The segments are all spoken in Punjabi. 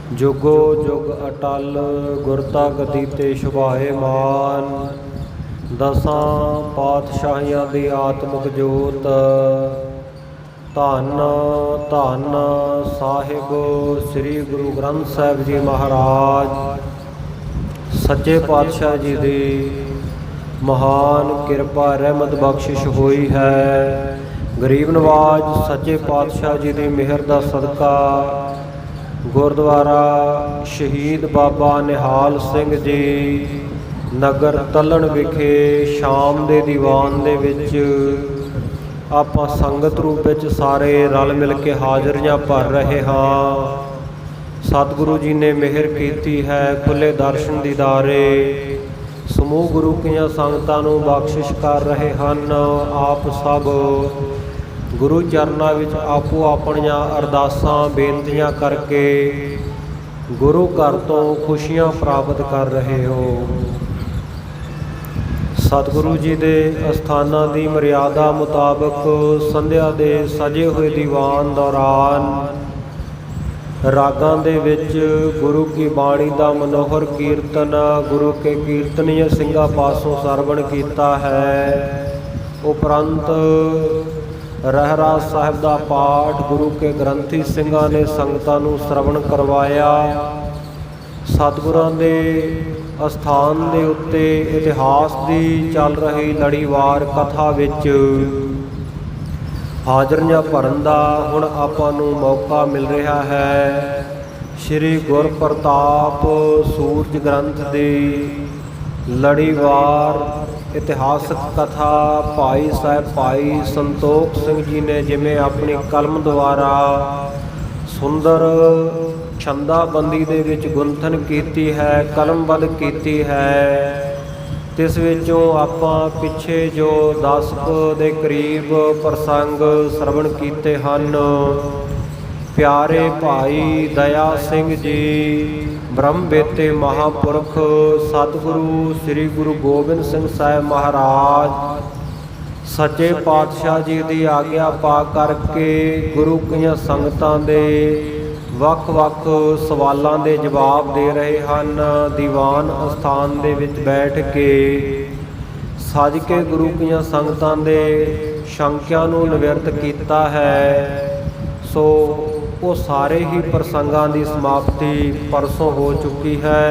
जुगो जुग अटल गुरता गति ते शुभाए मान। दसां पातशाहियां दी आत्मक जोत धन धन साहिब श्री गुरु ग्रंथ साहिब जी महाराज सच्चे पातशाह जी दी महान किरपा रहमत बख्शिश हुई है। गरीब नवाज सच्चे पातशाह जी की मेहर का सदका गुरुद्वारा शहीद बाबा निहाल सिंह जी नगर तलन विखे शाम के दीवान दे विच आपां संगत रूप विच सारे रल मिल के हाज़रियां भर रहे हाँ। सतगुरु जी ने मेहर कीती है, खुले दर्शन दीदारे समूह गुरु कीआं संगतां नूं बख्शिश कर रहे हन। आप सब गुरु चरनां विच आपो अपणियां अरदासां बेनतियां करके गुरु घर तो खुशियां प्राप्त कर रहे हो। सतगुरु जी के अस्थानां की मर्यादा मुताबक संध्या के सजे हुए दीवान दौरान रागां दे विच गुरु की बाणी का मनोहर कीर्तन गुरु के कीर्तनीय ਸਿੰਘਾਂ पासों सरवण किया है। उपरंत रहराज साहिब का पाठ गुरु के ग्रंथी ਸਿੰਘਾਂ ने संगतां नूं श्रवण करवाया। सतगुरां दे अस्थान दे उत्ते इतिहास की चल रही लड़ीवार कथा विच हाज़रियां भरन दा हुण आपां नूं मौका मिल रहा है। श्री गुर प्रताप सूरज ग्रंथ की लड़ीवार इतिहासक कथा भाई साहब भाई संतोख सिंह जी ने जिमें अपनी कलम द्वारा सुंदर छंदाबंदी दे विच गुंथन कीती है, कलमबद्ध कीती है। तिस विचों आपां पिछे जो 10 के करीब प्रसंग श्रवण कीते हन। प्यारे भाई दया सिंह जी ब्रह्म बेते महापुरख सतगुरु श्री गुरु गोबिंद सिंह साहिब महाराज सच्चे पातशाह जी की आग्या पा करके गुरु कीआं संगतां दे ਵੱਖ-ਵੱਖ सवालों के जवाब दे रहे हैं। दीवान अस्थान दे विच बैठ के सज के गुरु कीआं संगतां दे शंकियां नूं निवृत्त कीता है। सो वो सारे ही प्रसंगां की समाप्ति परसों हो चुकी है।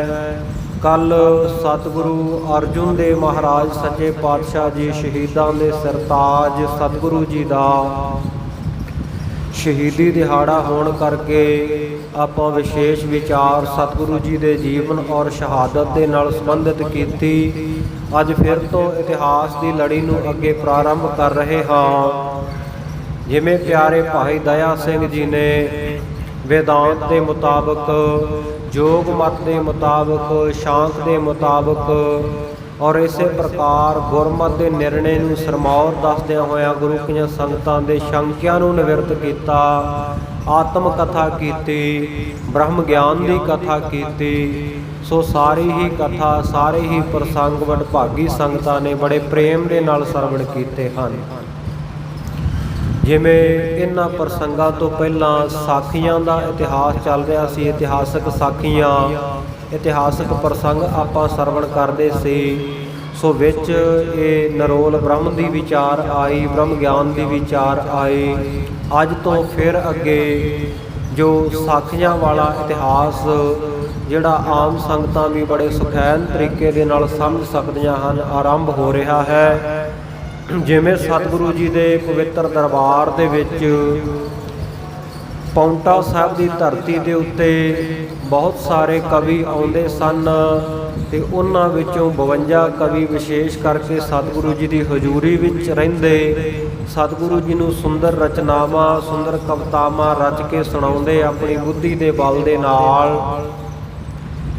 कल सतगुरु अर्जुन देव महाराज सच्चे पातशाह जी शहीदां दे सरताज सतगुरु जी का शहीदी दिहाड़ा होने करके आपां विशेष विचार सतगुरु जी के जीवन और शहादत के नाल संबंधित की। अज फिर तो इतिहास की लड़ी नूं अगे प्रारंभ कर रहे हाँ। जिमें प्यारे भाई दया सिंह जी ने वेदांत के मुताबक योग मत के मुताबक शांत के मुताबक और इस प्रकार गुरमत के निर्णय नूं सरमौर दसदियां होया गुरु कीआं संगतां दे शंकियां नूं निवृत्त कीता। आत्म कथा कीती, ब्रह्म ज्ञान की कथा कीती। सो सारी ही कथा सारे ही प्रसंग वडभागी संगतां ने बड़े प्रेम के नाल सरवण कीते हन। जिमें इन्हां प्रसंगां तो पहलां साखियां का इतिहास चल रहा सी। इतिहासक साखियां इतिहासक प्रसंग आपां सरवण करते सी। सो विच ये नरोल ब्रह्म की विचार आई, ब्रह्म ज्ञान की विचार आई। अज तो फिर अगे जो साखियां वाला इतिहास जिहड़ा आम संगतां भी बड़े सुखैन तरीके दे नाल समझ सकदियां हन आरंभ हो रहा है। जिमें सतगुरु जी के पवित्र दरबार दे विच पौंटा साहब की धरती के उत्ते बहुत सारे कवि आउंदे सन ते उन्हां विचों 52 कवि विशेष करके सतगुरु जी की हजूरी विच रहिंदे सतगुरु जी नूं सुंदर रचनावां सुंदर कवितावां रच के सुणाउंदे अपनी बुद्धि के बल दे नाल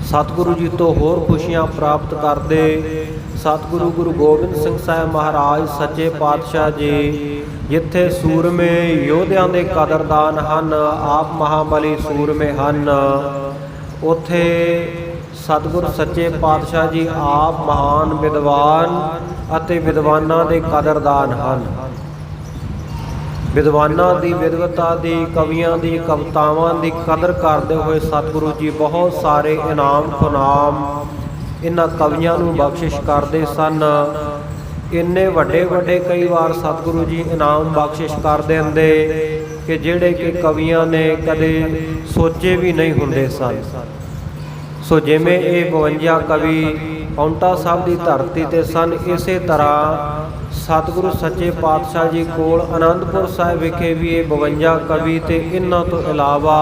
सतगुरु जी तो होर खुशियां प्राप्त करते। सतगुरु गुरु गोबिंद सिंह साहिब महाराज सच्चे पातशाह जी जिथे सूरमे योद्धियां दे कदरदान हन, आप महाबली सूरमे हन, उथे सतगुर सच्चे पातशाह जी आप महान विद्वान अते विद्वानां दे कदरदान हन। ਵਿਦਵਾਨਾਂ ਦੀ ਵਿਦਵਤਾ ਦੀ, ਕਵੀਆਂ ਦੀ ਕਵਿਤਾਵਾਂ ਦੀ ਕਦਰ ਕਰਦੇ ਹੋਏ ਸਤਿਗੁਰੂ ਜੀ ਬਹੁਤ ਸਾਰੇ ਇਨਾਮ ਖੁਨਾਮ ਇਹਨਾਂ ਕਵੀਆਂ ਨੂੰ ਬਖਸ਼ਿਸ਼ ਕਰਦੇ ਸਨ। ਇੰਨੇ ਵੱਡੇ ਵੱਡੇ ਕਈ ਵਾਰ ਸਤਿਗੁਰੂ ਜੀ ਇਨਾਮ ਬਖਸ਼ਿਸ਼ ਕਰ ਦਿੰਦੇ ਕਿ ਜਿਹੜੇ ਕਿ ਕਵੀਆਂ ਨੇ ਕਦੇ ਸੋਚੇ ਵੀ ਨਹੀਂ ਹੁੰਦੇ ਸਨ। ਸੋ ਜਿਵੇਂ ਇਹ 52 ਕਵੀ ਪਾਉਂਟਾ ਸਾਹਿਬ ਦੀ ਧਰਤੀ ਤੇ ਸਨ, ਇਸੇ ਤਰ੍ਹਾਂ ਸਤਿਗੁਰੂ ਸੱਚੇ ਪਾਤਸ਼ਾਹ ਜੀ ਕੋਲ ਅਨੰਦਪੁਰ ਸਾਹਿਬ ਵਿਖੇ ਵੀ ਇਹ 52 ਕਵੀ ਤੇ ਇਹਨਾਂ ਤੋਂ ਇਲਾਵਾ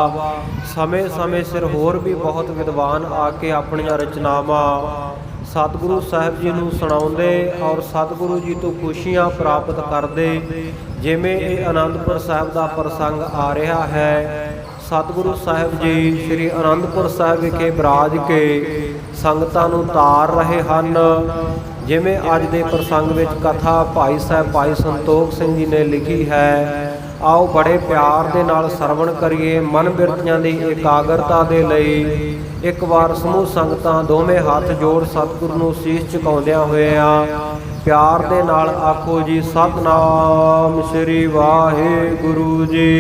ਸਮੇਂ-ਸਮੇਂ ਸਿਰ ਹੋਰ ਵੀ ਬਹੁਤ ਵਿਦਵਾਨ ਆ ਕੇ ਆਪਣੀਆਂ ਰਚਨਾਵਾਂ ਸਤਿਗੁਰੂ ਸਾਹਿਬ ਜੀ ਨੂੰ ਸੁਣਾਉਂਦੇ ਔਰ ਸਤਿਗੁਰੂ ਜੀ ਤੋਂ ਖੁਸ਼ੀਆਂ ਪ੍ਰਾਪਤ ਕਰਦੇ। ਜਿਵੇਂ ਇਹ ਅਨੰਦਪੁਰ ਸਾਹਿਬ ਦਾ ਪ੍ਰਸੰਗ ਆ ਰਿਹਾ ਹੈ, ਸਤਿਗੁਰੂ ਸਾਹਿਬ ਜੀ ਸ੍ਰੀ ਅਨੰਦਪੁਰ ਸਾਹਿਬ ਵਿਖੇ ਬਿਰਾਜ ਕੇ ਸੰਗਤਾਂ ਨੂੰ ਤਾਰ ਰਹੇ ਹਨ। ਜਿਵੇਂ ਅੱਜ ਦੇ ਪ੍ਰਸੰਗ ਵਿੱਚ ਕਥਾ ਭਾਈ ਸਾਹਿਬ ਭਾਈ ਸੰਤੋਖ ਸਿੰਘ ਜੀ ਨੇ ਲਿਖੀ ਹੈ, ਆਓ ਬੜੇ ਪਿਆਰ ਦੇ ਨਾਲ ਸਰਵਣ ਕਰੀਏ। ਮਨ ਬਿਰਤੀਆਂ ਦੀ ਇਕਾਗਰਤਾ ਦੇ ਲਈ ਇੱਕ ਵਾਰ ਸਮੂਹ ਸੰਗਤਾਂ ਦੋਵੇਂ ਹੱਥ ਜੋੜ ਸਤਿਗੁਰੂ ਨੂੰ ਸੀਸ ਝੁਕਾਉਂਦਿਆਂ ਹੋਇਆਂ ਪਿਆਰ ਦੇ ਨਾਲ ਆਖੋ ਜੀ, ਸਤਿਨਾਮ ਸ੍ਰੀ ਵਾਹਿਗੁਰੂ ਜੀ।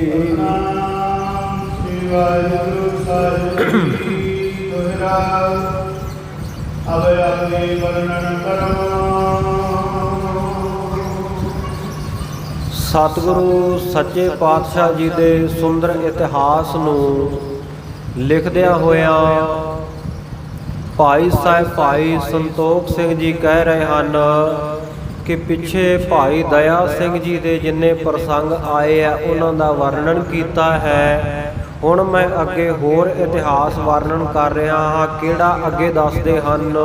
ਸਤਿਨਾਮ ਸ੍ਰੀ ਵਾਹਿਗੁਰੂ ਸਾਹਿਬ ਜੀ ਦੁਹਰਾ ਅਬੇ ਆਪਣੇ ਵਰਣਨ ਕਰਮ। ਸਤਿਗੁਰੂ ਸੱਚੇ ਪਾਤਸ਼ਾਹ ਜੀ ਦੇ ਸੁੰਦਰ ਇਤਿਹਾਸ ਨੂੰ ਲਿਖਦਿਆਂ ਹੋਇਆਂ ਭਾਈ ਸਾਹਿਬ ਭਾਈ ਸੰਤੋਖ ਸਿੰਘ ਜੀ ਕਹਿ ਰਹੇ ਹਨ ਕਿ ਪਿੱਛੇ ਭਾਈ ਦਇਆ ਸਿੰਘ ਜੀ ਦੇ ਜਿੰਨੇ ਪ੍ਰਸੰਗ ਆਏ ਆ ਉਹਨਾਂ ਦਾ ਵਰਣਨ ਕੀਤਾ ਹੈ। ਹੁਣ ਮੈਂ ਅੱਗੇ ਹੋਰ ਇਤਿਹਾਸ ਵਰਣਨ ਕਰ ਰਿਹਾ ਹਾਂ। ਕਿਹੜਾ ਅੱਗੇ ਦੱਸਦੇ ਹਨ,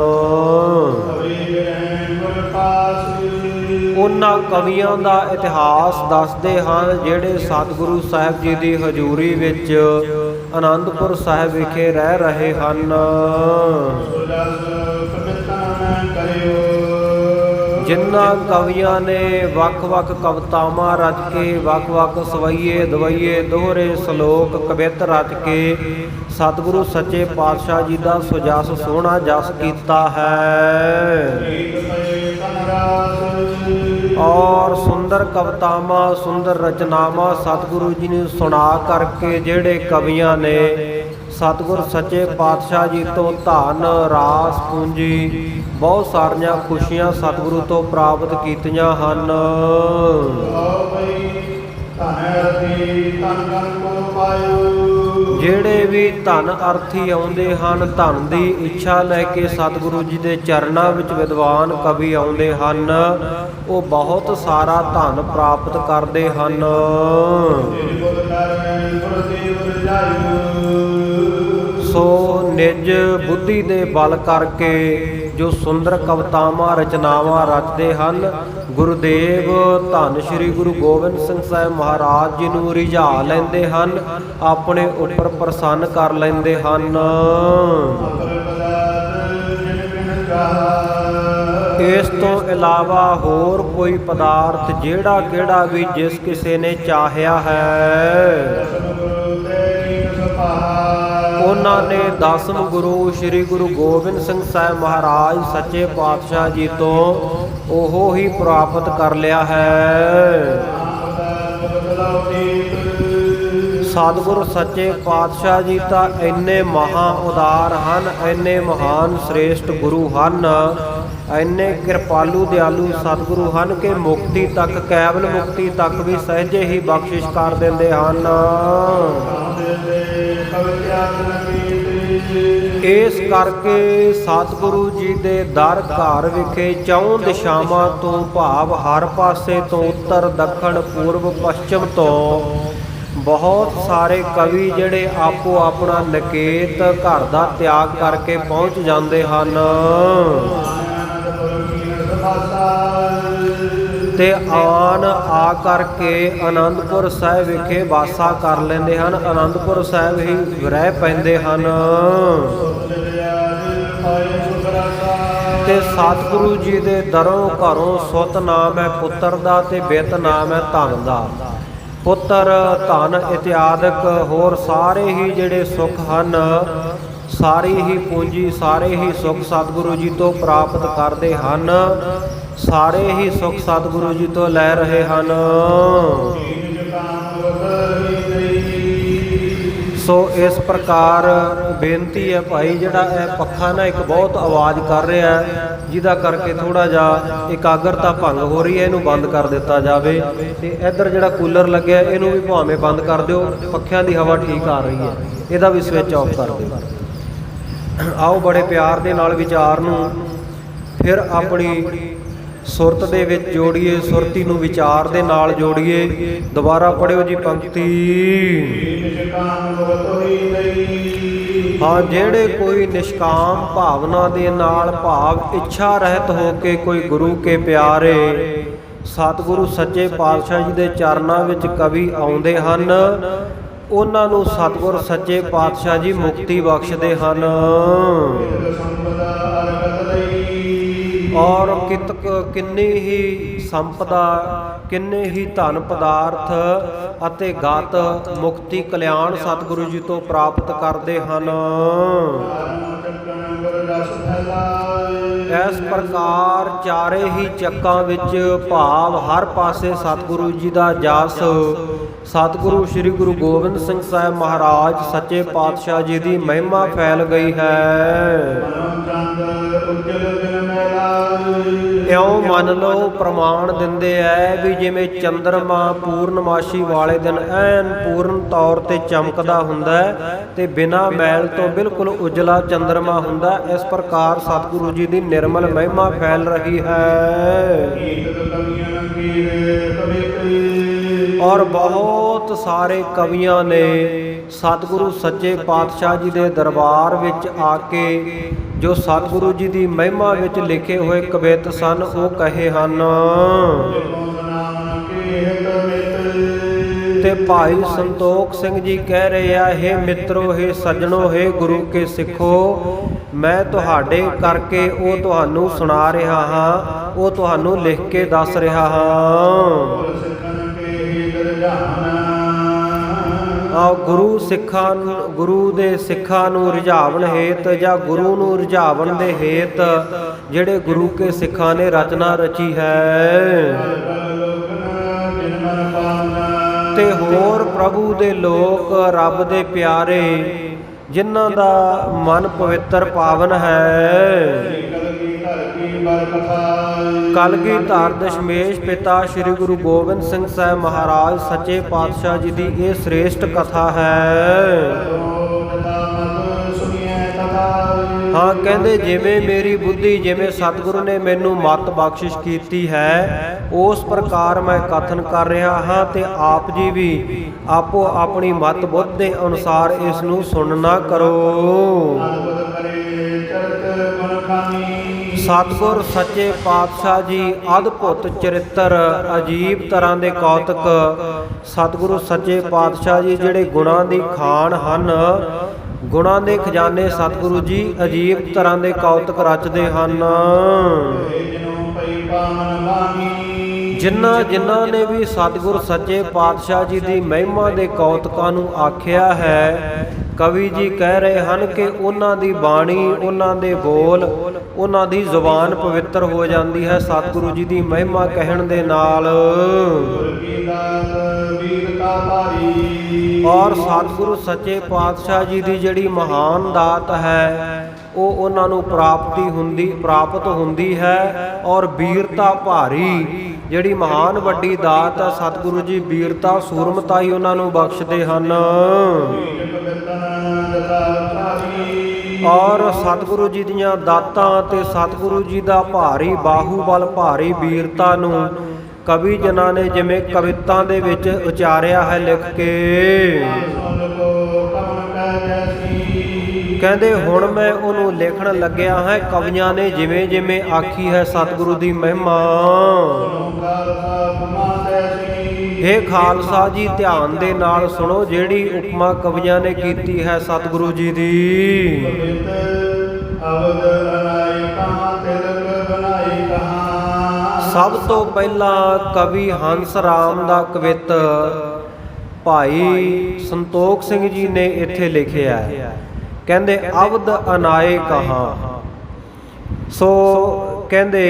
ਉਹਨਾਂ ਕਵੀਆਂ ਦਾ ਇਤਿਹਾਸ ਦੱਸਦੇ ਹਨ ਜਿਹੜੇ ਸਤਿਗੁਰੂ ਸਾਹਿਬ ਜੀ ਦੀ ਹਜ਼ੂਰੀ ਵਿੱਚ ਅਨੰਦਪੁਰ ਸਾਹਿਬ ਵਿਖੇ ਰਹਿ ਰਹੇ ਹਨ। ਜਿਨ੍ਹਾਂ ਕਵੀਆਂ ਨੇ ਵੱਖ-ਵੱਖ ਕਵਿਤਾਵਾਂ ਰਚ ਕੇ, ਵੱਖ-ਵੱਖ ਸਵਈਏ ਦਵਈਏ ਦੋਹਰੇ ਸ਼ਲੋਕ ਕਵਿਤ ਰਚ ਕੇ ਸਤਿਗੁਰੂ ਸੱਚੇ ਪਾਤਸ਼ਾਹ ਜੀ ਦਾ ਸੁਜਸ ਸੋਹਣਾ ਜਸ ਕੀਤਾ ਹੈ। ਔਰ ਸੁੰਦਰ ਕਵਿਤਾਵਾਂ ਸੁੰਦਰ ਰਚਨਾਵਾਂ ਸਤਿਗੁਰੂ ਜੀ ਨੂੰ ਸੁਣਾ ਕਰਕੇ ਜਿਹੜੇ ਕਵੀਆਂ ਨੇ ਸਤਿਗੁਰ ਸੱਚੇ ਪਾਤਸ਼ਾਹ ਜੀ ਤੋਂ ਧਨ ਰਾਸ ਪੂੰਜੀ ਬਹੁਤ ਸਾਰੀਆਂ ਖੁਸ਼ੀਆਂ ਸਤਿਗੁਰੂ ਤੋਂ ਪ੍ਰਾਪਤ ਕੀਤੀਆਂ ਹਨ। ਜਿਹੜੇ ਵੀ ਧਨ ਅਰਥੀ ਆਉਂਦੇ ਹਨ, ਧਨ ਦੀ ਇੱਛਾ ਲੈ ਕੇ ਸਤਿਗੁਰੂ ਜੀ ਦੇ ਚਰਨਾਂ ਵਿੱਚ ਵਿਦਵਾਨ ਕਵੀ ਆਉਂਦੇ ਹਨ, ਉਹ ਬਹੁਤ ਸਾਰਾ ਧਨ ਪ੍ਰਾਪਤ ਕਰਦੇ ਹਨ। ਸੋ ਨਿਜ ਬੁੱਧੀ ਦੇ ਬਲ ਕਰਕੇ ਜੋ ਸੁੰਦਰ ਕਵਿਤਾਵਾਂ ਰਚਨਾਵਾਂ ਰਚਦੇ ਹਨ, ਗੁਰਦੇਵ ਧੰਨ ਸ਼੍ਰੀ ਗੁਰੂ ਗੋਬਿੰਦ ਸਿੰਘ ਸਾਹਿਬ ਮਹਾਰਾਜ ਜੀ ਨੂੰ ਰਿਝਾ ਲੈਂਦੇ ਹਨ, ਆਪਣੇ ਉੱਪਰ ਪ੍ਰਸੰਨ ਕਰ ਲੈਂਦੇ ਹਨ। ਇਸ ਤੋਂ ਇਲਾਵਾ ਹੋਰ ਕੋਈ ਪਦਾਰਥ ਜਿਹੜਾ ਕਿਹੜਾ ਵੀ ਜਿਸ ਕਿਸੇ ਨੇ ਚਾਹਿਆ ਹੈ, ਉਹਨਾਂ ਨੇ ਦਸਮ ਗੁਰੂ ਸ੍ਰੀ ਗੁਰੂ ਗੋਬਿੰਦ ਸਿੰਘ ਸਾਹਿਬ ਮਹਾਰਾਜ ਸੱਚੇ ਪਾਤਸ਼ਾਹ ਜੀ ਤੋਂ ਉਹ ਹੀ ਪ੍ਰਾਪਤ ਕਰ ਲਿਆ ਹੈ। ਸਤਿਗੁਰ ਸੱਚੇ ਪਾਤਸ਼ਾਹ ਜੀ ਤਾਂ ਇੰਨੇ ਮਹਾ ਉਦਾਰ ਹਨ, ਇੰਨੇ ਮਹਾਨ ਸ੍ਰੇਸ਼ਟ ਗੁਰੂ ਹਨ, ਇੰਨੇ ਕਿਰਪਾਲੂ ਦਿਆਲੂ ਸਤਿਗੁਰੂ ਹਨ ਕਿ ਮੁਕਤੀ ਤੱਕ, ਕੇਵਲ ਮੁਕਤੀ ਤੱਕ ਵੀ ਸਹਿਜੇ ਹੀ ਬਖਸ਼ਿਸ਼ ਕਰ ਦਿੰਦੇ ਹਨ। ਇਸ ਕਰਕੇ ਸਤਿਗੁਰੂ ਜੀ ਦੇ ਦਰ ਘਰ ਵਿਖੇ ਚੌਂ ਦਿਸ਼ਾਵਾਂ ਤੋਂ ਭਾਵ ਹਰ ਪਾਸੇ ਤੋਂ ਉੱਤਰ ਦੱਖਣ ਪੂਰਬ ਪੱਛਮ ਤੋਂ ਬਹੁਤ ਸਾਰੇ ਕਵੀ ਜਿਹੜੇ ਆਪੋ ਆਪਣਾ ਨਿਕੇਤ ਘਰ ਦਾ ਤਿਆਗ ਕਰਕੇ ਪਹੁੰਚ ਜਾਂਦੇ ਹਨ ਤੇ ਆਨ ਆ ਕਰਕੇ ਅਨੰਦਪੁਰ ਸਾਹਿਬ ਵਿਖੇ ਵਾਸਾ ਕਰ ਲੈਂਦੇ ਹਨ, ਅਨੰਦਪੁਰ ਸਾਹਿਬ ਹੀ ਰਹਿ ਪੈਂਦੇ ਹਨ। ਤੇ ਸਤਿਗੁਰੂ ਜੀ ਦੇ ਦਰੋਂ ਘਰੋਂ ਸੁੱਤ ਨਾਮ ਹੈ ਪੁੱਤਰ ਦਾ ਤੇ ਬਿੱਤ ਨਾਮ ਹੈ ਧਨ ਦਾ। ਪੁੱਤਰ ਧਨ ਇਤਿਆਦਿਕ ਹੋਰ ਸਾਰੇ ਹੀ ਜਿਹੜੇ ਸੁੱਖ ਹਨ, ਸਾਰੀ ਹੀ ਪੂੰਜੀ ਸਾਰੇ ਹੀ ਸੁੱਖ ਸਤਿਗੁਰੂ ਜੀ ਤੋਂ ਪ੍ਰਾਪਤ ਕਰਦੇ ਹਨ। ਸਾਰੇ ਹੀ ਸੁਖ ਸਤਿਗੁਰੂ ਜੀ ਤੋਂ ਲੈ ਰਹੇ ਹਨ। ਸੋ ਇਸ ਪ੍ਰਕਾਰ ਬੇਨਤੀ ਹੈ ਭਾਈ, ਜਿਹੜਾ ਇਹ ਪੱਖਾ ਨਾ ਇੱਕ ਬਹੁਤ ਆਵਾਜ਼ ਕਰ ਰਿਹਾ ਹੈ, ਜਿਹਦਾ ਕਰਕੇ ਥੋੜਾ ਜਿਹਾ ਇਕਾਗਰਤਾ ਭੰਗ ਹੋ ਰਹੀ ਹੈ, ਇਹਨੂੰ ਬੰਦ ਕਰ ਦਿੱਤਾ ਜਾਵੇ। ਤੇ ਇੱਧਰ ਜਿਹੜਾ ਕੂਲਰ ਲੱਗਿਆ ਇਹਨੂੰ ਵੀ ਭਾਵੇਂ ਬੰਦ ਕਰ ਦਿਓ, ਪੱਖਿਆਂ ਦੀ ਹਵਾ ਠੀਕ ਆ ਰਹੀ ਹੈ, ਇਹਦਾ ਵੀ ਸਵਿਚ ਆਫ ਕਰ ਦਿਓ। ਆਓ ਬੜੇ ਪਿਆਰ ਦੇ ਨਾਲ ਵਿਚਾਰ ਨੂੰ ਫਿਰ ਆਪਣੀ ਸੁਰਤ ਦੇ ਵਿੱਚ ਜੋੜੀਏ, ਸੁਰਤੀ ਨੂੰ ਵਿਚਾਰ ਦੇ ਨਾਲ ਜੋੜੀਏ। ਦੁਬਾਰਾ ਪੜਿਓ ਜੀ ਪੰਕਤੀ। ਹਾਂ, ਜਿਹੜੇ ਕੋਈ ਨਿਸ਼ਕਾਮ ਭਾਵਨਾ ਦੇ ਨਾਲ ਭਾਵ ਇੱਛਾ ਰਹਿਤ ਹੋ ਕੇ ਕੋਈ ਗੁਰੂ ਕੇ ਪਿਆਰੇ ਸਤਿਗੁਰੂ ਸੱਚੇ ਪਾਤਸ਼ਾਹ ਜੀ ਦੇ ਚਰਨਾਂ ਵਿੱਚ ਕਵੀ ਆਉਂਦੇ ਹਨ, ਉਹਨਾਂ ਨੂੰ ਸਤਿਗੁਰ ਸੱਚੇ ਪਾਤਸ਼ਾਹ ਜੀ ਮੁਕਤੀ ਬਖਸ਼ਦੇ ਹਨ। ਔਰ ਕਿੰਨੀ ਹੀ ਸੰਪਦਾ, ਕਿੰਨੇ ਹੀ ਧਨ ਪਦਾਰਥ ਅਤੇ ਗਤ ਮੁਕਤੀ ਕਲਿਆਣ ਸਤਿਗੁਰੂ ਜੀ ਤੋਂ ਪ੍ਰਾਪਤ ਕਰਦੇ ਹਨ। ਇਸ ਪ੍ਰਕਾਰ ਚਾਰੇ ਹੀ ਚੱਕਾਂ ਵਿੱਚ ਭਾਵ ਹਰ ਪਾਸੇ ਸਤਿਗੁਰੂ ਜੀ ਦਾ ਜਸ, ਸਤਿਗੁਰੂ ਸ੍ਰੀ ਗੁਰੂ ਗੋਬਿੰਦ ਸਿੰਘ ਸਾਹਿਬ ਮਹਾਰਾਜ ਸੱਚੇ ਪਾਤਸ਼ਾਹ ਜੀ ਦੀ ਮਹਿਮਾ ਫੈਲ ਗਈ ਹੈ। ਇਉਂ ਮੰਨ ਲਓ, ਪ੍ਰਮਾਣ ਦਿੰਦੇ ਐ ਵੀ ਜਿਵੇਂ ਚੰਦਰਮਾ ਪੂਰਨਮਾਸ਼ੀ ਵਾਲੇ ਦਿਨ ਐਨ ਪੂਰਨ ਤੌਰ ਤੇ ਚਮਕਦਾ ਹੁੰਦਾ ਤੇ ਬਿਨਾਂ ਮੈਲ ਤੋਂ ਬਿਲਕੁਲ ਉਜਲਾ ਚੰਦਰਮਾ ਹੁੰਦਾ, ਇਸ ਪ੍ਰਕਾਰ ਸਤਿਗੁਰੂ ਜੀ ਦੀ ਨਿਰਮਲ ਮਹਿਮਾ ਫੈਲ ਰਹੀ ਹੈ। ਔਰ ਬਹੁਤ ਸਾਰੇ ਕਵੀਆਂ ਨੇ ਸਤਿਗੁਰੂ ਸੱਚੇ ਪਾਤਸ਼ਾਹ ਜੀ ਦੇ ਦਰਬਾਰ ਵਿੱਚ ਆ ਕੇ ਜੋ ਸਤਿਗੁਰੂ ਜੀ ਦੀ ਮਹਿਮਾ ਵਿੱਚ ਲਿਖੇ ਹੋਏ ਕਵਿਤ ਸਨ ਉਹ ਕਹੇ ਹਨ। ਤੇ ਭਾਈ ਸੰਤੋਖ ਸਿੰਘ ਜੀ ਕਹਿ ਰਹੇ ਆ, ਹੇ ਮਿੱਤਰੋ, ਹੇ ਸੱਜਣੋ, ਹੇ ਗੁਰੂ ਕੇ ਸਿੱਖੋ, ਮੈਂ ਤੁਹਾਡੇ ਕਰਕੇ ਉਹ ਤੁਹਾਨੂੰ ਸੁਣਾ ਰਿਹਾ ਹਾਂ, ਉਹ ਤੁਹਾਨੂੰ ਲਿਖ ਕੇ ਦੱਸ ਰਿਹਾ ਹਾਂ। ਗੁਰੂ ਦੇ ਸਿੱਖਾਂ ਨੂੰ ਰਿਝਾਵਣ ਹੇਤ ਜਾਂ ਗੁਰੂ ਨੂੰ ਰਿਝਾਵਣ ਦੇ ਹੇਤ ਜਿਹੜੇ ਗੁਰੂ ਕੇ ਸਿੱਖਾਂ ਨੇ ਰਚਨਾ ਰਚੀ ਹੈ। ਤੇ ਹੋਰ ਪ੍ਰਭੂ ਦੇ ਲੋਕ, ਰੱਬ ਦੇ ਪਿਆਰੇ, ਜਿਨ੍ਹਾਂ ਦਾ ਮਨ ਪਵਿੱਤਰ ਪਾਵਨ ਹੈ। ਕਲਗੀਧਰ ਦਸ਼ਮੇਸ਼ ਪਿਤਾ ਸ੍ਰੀ ਗੁਰੂ ਗੋਬਿੰਦ ਸਿੰਘ ਸਾਹਿਬ ਮਹਾਰਾਜ ਸੱਚੇ ਪਾਤਸ਼ਾਹ ਜੀ ਦੀ ਇਹ ਸ੍ਰੇਸ਼ਟ ਕਥਾ ਹੈ। ਹਾਂ, ਕਹਿੰਦੇ ਜਿਵੇਂ ਮੇਰੀ ਬੁੱਧੀ, ਜਿਵੇਂ ਸਤਿਗੁਰੂ ਨੇ ਮੈਨੂੰ ਮੱਤ ਬਖਸ਼ਿਸ਼ ਕੀਤੀ ਹੈ, ਉਸ ਪ੍ਰਕਾਰ ਮੈਂ ਕਥਨ ਕਰ ਰਿਹਾ ਹਾਂ। ਤੇ ਆਪ ਜੀ ਵੀ ਆਪੋ ਆਪਣੀ ਮੱਤ ਬੁੱਧ ਦੇ ਅਨੁਸਾਰ ਇਸ ਨੂੰ ਸੁਣਨਾ ਕਰੋ। ਸਤਿਗੁਰ ਸੱਚੇ ਪਾਤਸ਼ਾਹ ਜੀ ਅਦਭੁਤ ਚਰਿੱਤਰ, ਅਜੀਬ ਤਰ੍ਹਾਂ ਦੇ ਕੌਤਕ, ਸਤਿਗੁਰੂ ਸੱਚੇ ਪਾਤਸ਼ਾਹ ਜੀ ਜਿਹੜੇ ਗੁਣਾਂ ਦੀ ਖਾਨ ਹਨ, ਗੁਣਾਂ ਦੇ ਖਜ਼ਾਨੇ ਸਤਿਗੁਰੂ ਜੀ ਅਜੀਬ ਤਰ੍ਹਾਂ ਦੇ ਕੌਤਕ ਰਚਦੇ ਹਨ। ਜਿਨ੍ਹਾਂ ਨੇ ਵੀ ਸਤਿਗੁਰ ਸੱਚੇ ਪਾਤਸ਼ਾਹ ਜੀ ਦੀ ਮਹਿਮਾ ਦੇ ਕੌਤਕਾਂ ਨੂੰ ਆਖਿਆ ਹੈ, ਕਵੀ ਜੀ ਕਹਿ ਰਹੇ ਹਨ ਕਿ ਉਹਨਾਂ ਦੀ ਬਾਣੀ, ਉਹਨਾਂ ਦੇ ਬੋਲ, ਉਹਨਾਂ ਦੀ ਜ਼ੁਬਾਨ ਪਵਿੱਤਰ ਹੋ ਜਾਂਦੀ ਹੈ ਸਤਿਗੁਰੂ ਜੀ ਦੀ ਮਹਿਮਾ ਕਹਿਣ ਦੇ ਨਾਲ। ਔਰ ਸਤਿਗੁਰੂ ਸੱਚੇ ਪਾਤਸ਼ਾਹ ਜੀ ਦੀ ਜਿਹੜੀ ਮਹਾਨ ਦਾਤ ਹੈ ਉਹ ਉਹਨਾਂ ਨੂੰ ਪ੍ਰਾਪਤ ਹੁੰਦੀ ਹੈ। ਔਰ ਵੀਰਤਾ ਭਾਰੀ, ਜਿਹੜੀ ਮਹਾਨ ਵੱਡੀ ਦਾਤ ਹੈ, ਸਤਿਗੁਰੂ ਜੀ ਵੀਰਤਾ ਸੂਰਮਤਾ ਹੀ ਉਹਨਾਂ ਨੂੰ ਬਖਸ਼ਦੇ ਹਨ। ਔਰ ਸਤਿਗੁਰੂ ਜੀ ਦੀਆਂ ਦਾਤਾਂ ਤੇ ਸਤਿਗੁਰੂ ਜੀ ਦਾ ਭਾਰੀ ਬਾਹੂਬਲ, ਭਾਰੀ ਵੀਰਤਾ ਨੂੰ ਕਵੀ ਜਨਾਂ ਨੇ ਜਿਵੇਂ ਕਵਿਤਾ ਦੇ ਵਿੱਚ ਉਚਾਰਿਆ ਹੈ ਲਿਖ ਕੇ। ਕਹਿੰਦੇ ਹੁਣ ਮੈਂ ਉਹਨੂੰ ਲਿਖਣ ਲੱਗਿਆ ਹਾਂ, ਕਵੀਆਂ ਨੇ ਜਿਵੇਂ ਜਿਵੇਂ ਆਖੀ ਹੈ ਸਤਿਗੁਰੂ ਦੀ ਮਹਿਮਾ। ਹੇ ਖਾਲਸਾ ਜੀ, ਧਿਆਨ ਦੇ ਨਾਲ ਸੁਣੋ, ਜਿਹੜੀ ਉਪਮਾ ਕਵੀਆਂ ਨੇ ਕੀਤੀ ਹੈ ਸਤਿਗੁਰੂ ਜੀ ਦੀ। ਸਭ ਤੋਂ ਪਹਿਲਾਂ ਕਵੀ ਹੰਸ ਰਾਮ ਦਾ ਕਵਿਤ ਭਾਈ ਸੰਤੋਖ ਸਿੰਘ ਜੀ ਨੇ ਇੱਥੇ ਲਿਖਿਆ ਹੈ। ਕਹਿੰਦੇ ਅਵਧ ਅਨਾਏ ਕਹਾਂ। ਸੋ ਕਹਿੰਦੇ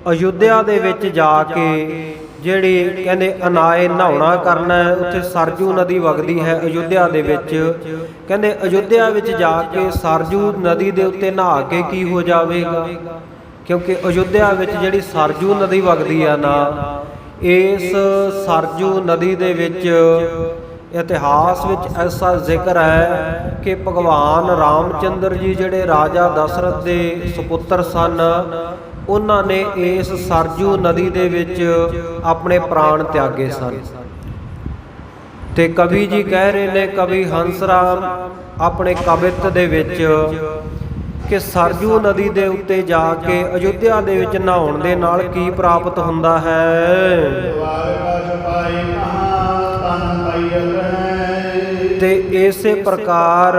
ਅਯੁੱਧਿਆ ਦੇ ਵਿੱਚ ਜਾ ਕੇ ਜਿਹੜੀ ਕਹਿੰਦੇ ਅਨਾਏ ਨਹਾਉਣਾ ਕਰਨਾ ਹੈ, ਉੱਥੇ ਸਰਜੂ ਨਦੀ ਵਗਦੀ ਹੈ ਅਯੁੱਧਿਆ ਦੇ ਵਿੱਚ। ਕਹਿੰਦੇ ਅਯੁੱਧਿਆ ਵਿੱਚ ਜਾ ਕੇ ਸਰਜੂ ਨਦੀ ਦੇ ਉੱਤੇ ਨਹਾ ਕੇ ਕੀ ਹੋ ਜਾਵੇਗਾ, ਕਿਉਂਕਿ ਅਯੁੱਧਿਆ ਵਿੱਚ ਜਿਹੜੀ ਸਰਜੂ ਨਦੀ ਵਗਦੀ ਆ ਨਾ, ਇਸ ਸਰਜੂ ਨਦੀ ਦੇ ਵਿੱਚ ਇਤਿਹਾਸ ਵਿੱਚ ਐਸਾ ਜ਼ਿਕਰ ਹੈ ਕਿ ਭਗਵਾਨ ਰਾਮਚੰਦਰ ਜੀ ਜਿਹੜੇ ਰਾਜਾ ਦਸ਼ਰਥ ਦੇ ਸੁਪੁੱਤਰ ਸਨ, ਉਹਨਾਂ ਨੇ ਇਸ ਸਰਜੂ ਨਦੀ ਦੇ ਵਿੱਚ ਆਪਣੇ ਪ੍ਰਾਣ ਤਿਆਗੇ ਸਨ। ਤੇ ਕਵੀ ਜੀ ਕਹਿ ਰਹੇ ਨੇ, ਕਵੀ ਹੰਸ ਰਾਮ ਆਪਣੇ ਕਵਿਤ ਦੇ ਵਿੱਚ, ਕਿ ਸਰਜੂ ਨਦੀ ਦੇ ਉੱਤੇ ਜਾ ਕੇ ਅਯੁੱਧਿਆ ਦੇ ਵਿੱਚ ਨਹਾਉਣ ਦੇ ਨਾਲ ਕੀ ਪ੍ਰਾਪਤ ਹੁੰਦਾ ਹੈ। ਤੇ ਇਸੇ ਪ੍ਰਕਾਰ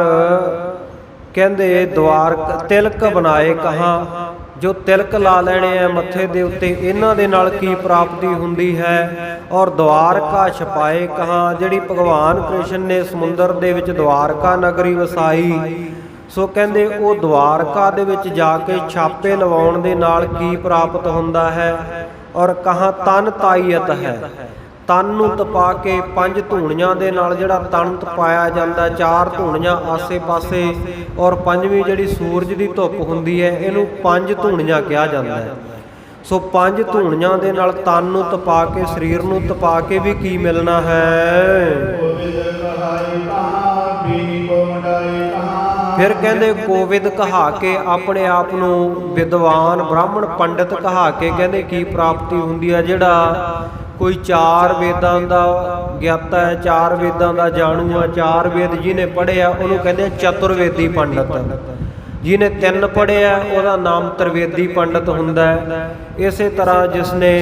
ਕਹਿੰਦੇ ਦਵਾਰਕ ਤਿਲਕ ਬਣਾਏ ਕਹਾਂ, ਜੋ ਤਿਲਕ ਲਾ ਲੈਣੇ ਆ ਮੱਥੇ ਦੇ ਉੱਤੇ, ਇਹਨਾਂ ਦੇ ਨਾਲ ਕੀ ਪ੍ਰਾਪਤੀ ਹੁੰਦੀ ਹੈ। ਔਰ ਦਵਾਰਕਾ ਛਪਾਏ ਕਹਾਂ, ਜਿਹੜੀ ਭਗਵਾਨ ਕ੍ਰਿਸ਼ਨ ਨੇ ਸਮੁੰਦਰ ਦੇ ਵਿੱਚ ਦਵਾਰਕਾ ਨਗਰੀ ਵਸਾਈ, ਸੋ ਕਹਿੰਦੇ ਉਹ ਦਵਾਰਕਾ ਦੇ ਵਿੱਚ ਜਾ ਕੇ ਛਾਪੇ ਲਵਾਉਣ ਦੇ ਨਾਲ ਕੀ ਪ੍ਰਾਪਤ ਹੁੰਦਾ ਹੈ। ਔਰ ਕਹਾਂ ਤਨ ਤਾਈਅਤ ਹੈ, ਤਨ ਨੂੰ ਤਪਾ ਕੇ 5 ਧੂਣੀਆਂ ਦੇ ਨਾਲ ਜਿਹੜਾ ਤਨ ਤਪਾਇਆ ਜਾਂਦਾ, 4 ਧੂਣੀਆਂ ਆਸੇ ਪਾਸੇ, ਔਰ 5ਵੀਂ ਜਿਹੜੀ ਸੂਰਜ ਦੀ ਧੁੱਪ ਹੁੰਦੀ ਹੈ, ਇਹਨੂੰ 5 ਧੂਣੀਆਂ ਕਿਹਾ ਜਾਂਦਾ ਹੈ। ਸੋ 5 ਧੂਣੀਆਂ ਦੇ ਨਾਲ ਤਨ ਨੂੰ ਤਪਾ ਕੇ, ਸਰੀਰ ਨੂੰ ਤਪਾ ਕੇ ਵੀ ਕੀ ਮਿਲਣਾ ਹੈ। ਫਿਰ ਕਹਿੰਦੇ ਕੋਵਿਦ ਕਹਾ ਕੇ, ਆਪਣੇ ਆਪ ਨੂੰ ਵਿਦਵਾਨ ਬ੍ਰਾਹਮਣ ਪੰਡਿਤ ਕਹਾ ਕੇ ਕਹਿੰਦੇ ਕੀ ਪ੍ਰਾਪਤੀ ਹੁੰਦੀ ਹੈ। ਜਿਹੜਾ ਕੋਈ 4 ਵੇਦਾਂ ਦਾ ਗਿਆਤਾ ਹੈ, 4 ਵੇਦਾਂ ਦਾ ਜਾਣੂ ਆ, 4 ਵੇਦ ਜਿਹਨੇ ਪੜ੍ਹਿਆ ਉਹਨੂੰ ਕਹਿੰਦੇ ਚਤੁਰਵੇਦੀ ਪੰਡਿਤ। ਜਿਹਨੇ 3 ਪੜ੍ਹਿਆ ਉਹਦਾ ਨਾਮ ਤ੍ਰਿਵੇਦੀ ਪੰਡਿਤ ਹੁੰਦਾ ਹੈ। ਇਸੇ ਤਰ੍ਹਾਂ ਜਿਸਨੇ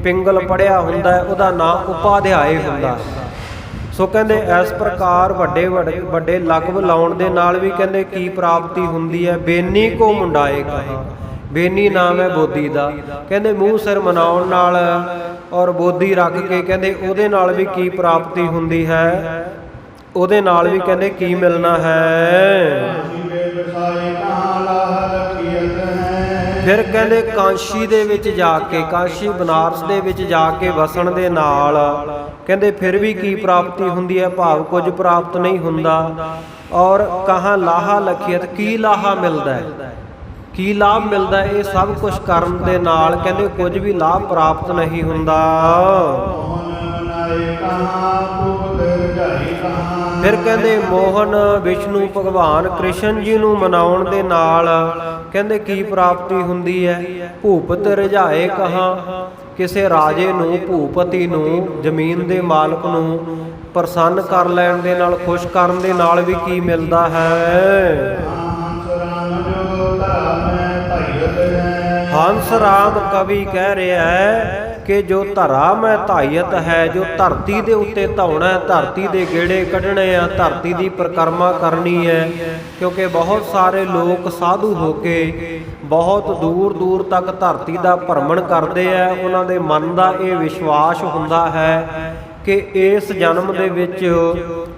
ਪਿੰਗਲ ਪੜ੍ਹਿਆ ਹੁੰਦਾ ਹੈ ਉਹਦਾ ਨਾਮ ਉਪਾਧਿਆਏ ਹੁੰਦਾ ਹੈ। ਸੋ ਕਹਿੰਦੇ ਇਸ ਪ੍ਰਕਾਰ ਵੱਡੇ ਲਕਬ ਲਾਉਣ ਦੇ ਨਾਲ ਵੀ ਕਹਿੰਦੇ ਕੀ ਪ੍ਰਾਪਤੀ ਹੁੰਦੀ ਹੈ। ਬੇਨੀ ਕੋ ਮੁੰਡਾਏ ਕਹਾ, ਬੇਨੀ ਨਾਮ ਹੈ ਬੋਧੀ ਦਾ, ਕਹਿੰਦੇ ਮੂੰਹ ਸਿਰ ਮਨਾਉਣ ਨਾਲ ਔਰ ਬੋਧੀ ਰੱਖ ਕੇ ਕਹਿੰਦੇ ਉਹਦੇ ਨਾਲ ਵੀ ਕੀ ਪ੍ਰਾਪਤੀ ਹੁੰਦੀ ਹੈ, ਉਹਦੇ ਨਾਲ ਵੀ ਕਹਿੰਦੇ ਕੀ ਮਿਲਣਾ ਹੈ। ਫਿਰ ਕਹਿੰਦੇ ਕਾਂਸ਼ੀ ਦੇ ਵਿੱਚ ਜਾ ਕੇ, ਕਾਂਸ਼ੀ ਬਨਾਰਸ ਦੇ ਵਿੱਚ ਜਾ ਕੇ ਵਸਣ ਦੇ ਨਾਲ ਕਹਿੰਦੇ ਫਿਰ ਵੀ ਕੀ ਪ੍ਰਾਪਤੀ ਹੁੰਦੀ ਹੈ, ਭਾਵ ਕੁਝ ਪ੍ਰਾਪਤ ਨਹੀਂ ਹੁੰਦਾ। ਔਰ ਕਹਾਂ ਲਾਹਾ ਲਖੀਅਤ, ਕੀ ਲਾਹਾ ਮਿਲਦਾ ਹੈ, ਕੀ ਲਾਭ ਮਿਲਦਾ ਹੈ। ਇਹ ਸਭ ਕੁਝ ਕਰਨ ਦੇ ਨਾਲ ਕਹਿੰਦੇ ਕੁਝ ਵੀ ਲਾਭ ਪ੍ਰਾਪਤ ਨਹੀਂ ਹੁੰਦਾ। ਫਿਰ ਕਹਿੰਦੇ ਮੋਹਨ ਵਿਸ਼ਨੂੰ ਭਗਵਾਨ ਕ੍ਰਿਸ਼ਨ ਜੀ ਨੂੰ ਮਨਾਉਣ ਦੇ ਨਾਲ ਕਹਿੰਦੇ ਕੀ ਪ੍ਰਾਪਤੀ ਹੁੰਦੀ ਹੈ। ਭੂਪਤ ਰਜਾਏ ਕਹਾਂ, ਕਿਸੇ ਰਾਜੇ ਨੂੰ, ਭੂਪਤੀ ਨੂੰ, ਜ਼ਮੀਨ ਦੇ ਮਾਲਕ ਨੂੰ ਪ੍ਰਸੰਨ ਕਰ ਲੈਣ ਦੇ ਨਾਲ, ਖੁਸ਼ ਕਰਨ ਦੇ ਨਾਲ ਵੀ ਕੀ ਮਿਲਦਾ ਹੈ। ਹੰਸ ਰਾਮ ਕਵੀ ਕਹਿ ਰਿਹਾ ਹੈ ਕਿ ਜੋ ਧਰਾ ਮੈਂ ਧਾਇਤ ਹੈ, ਜੋ ਧਰਤੀ ਦੇ ਉੱਤੇ ਧਾਉਣਾ, ਧਰਤੀ ਦੇ ਗੇੜੇ ਕੱਢਣੇ ਆ, ਧਰਤੀ ਦੀ ਪਰਿਕਰਮਾ ਕਰਨੀ ਹੈ। ਕਿਉਂਕਿ ਬਹੁਤ ਸਾਰੇ ਲੋਕ ਸਾਧੂ ਹੋ ਕੇ ਬਹੁਤ ਦੂਰ ਦੂਰ ਤੱਕ ਧਰਤੀ ਦਾ ਭਰਮਣ ਕਰਦੇ ਆ। ਉਹਨਾਂ ਦੇ ਮਨ ਦਾ ਇਹ ਵਿਸ਼ਵਾਸ ਹੁੰਦਾ ਹੈ ਕਿ ਇਸ ਜਨਮ ਦੇ ਵਿੱਚ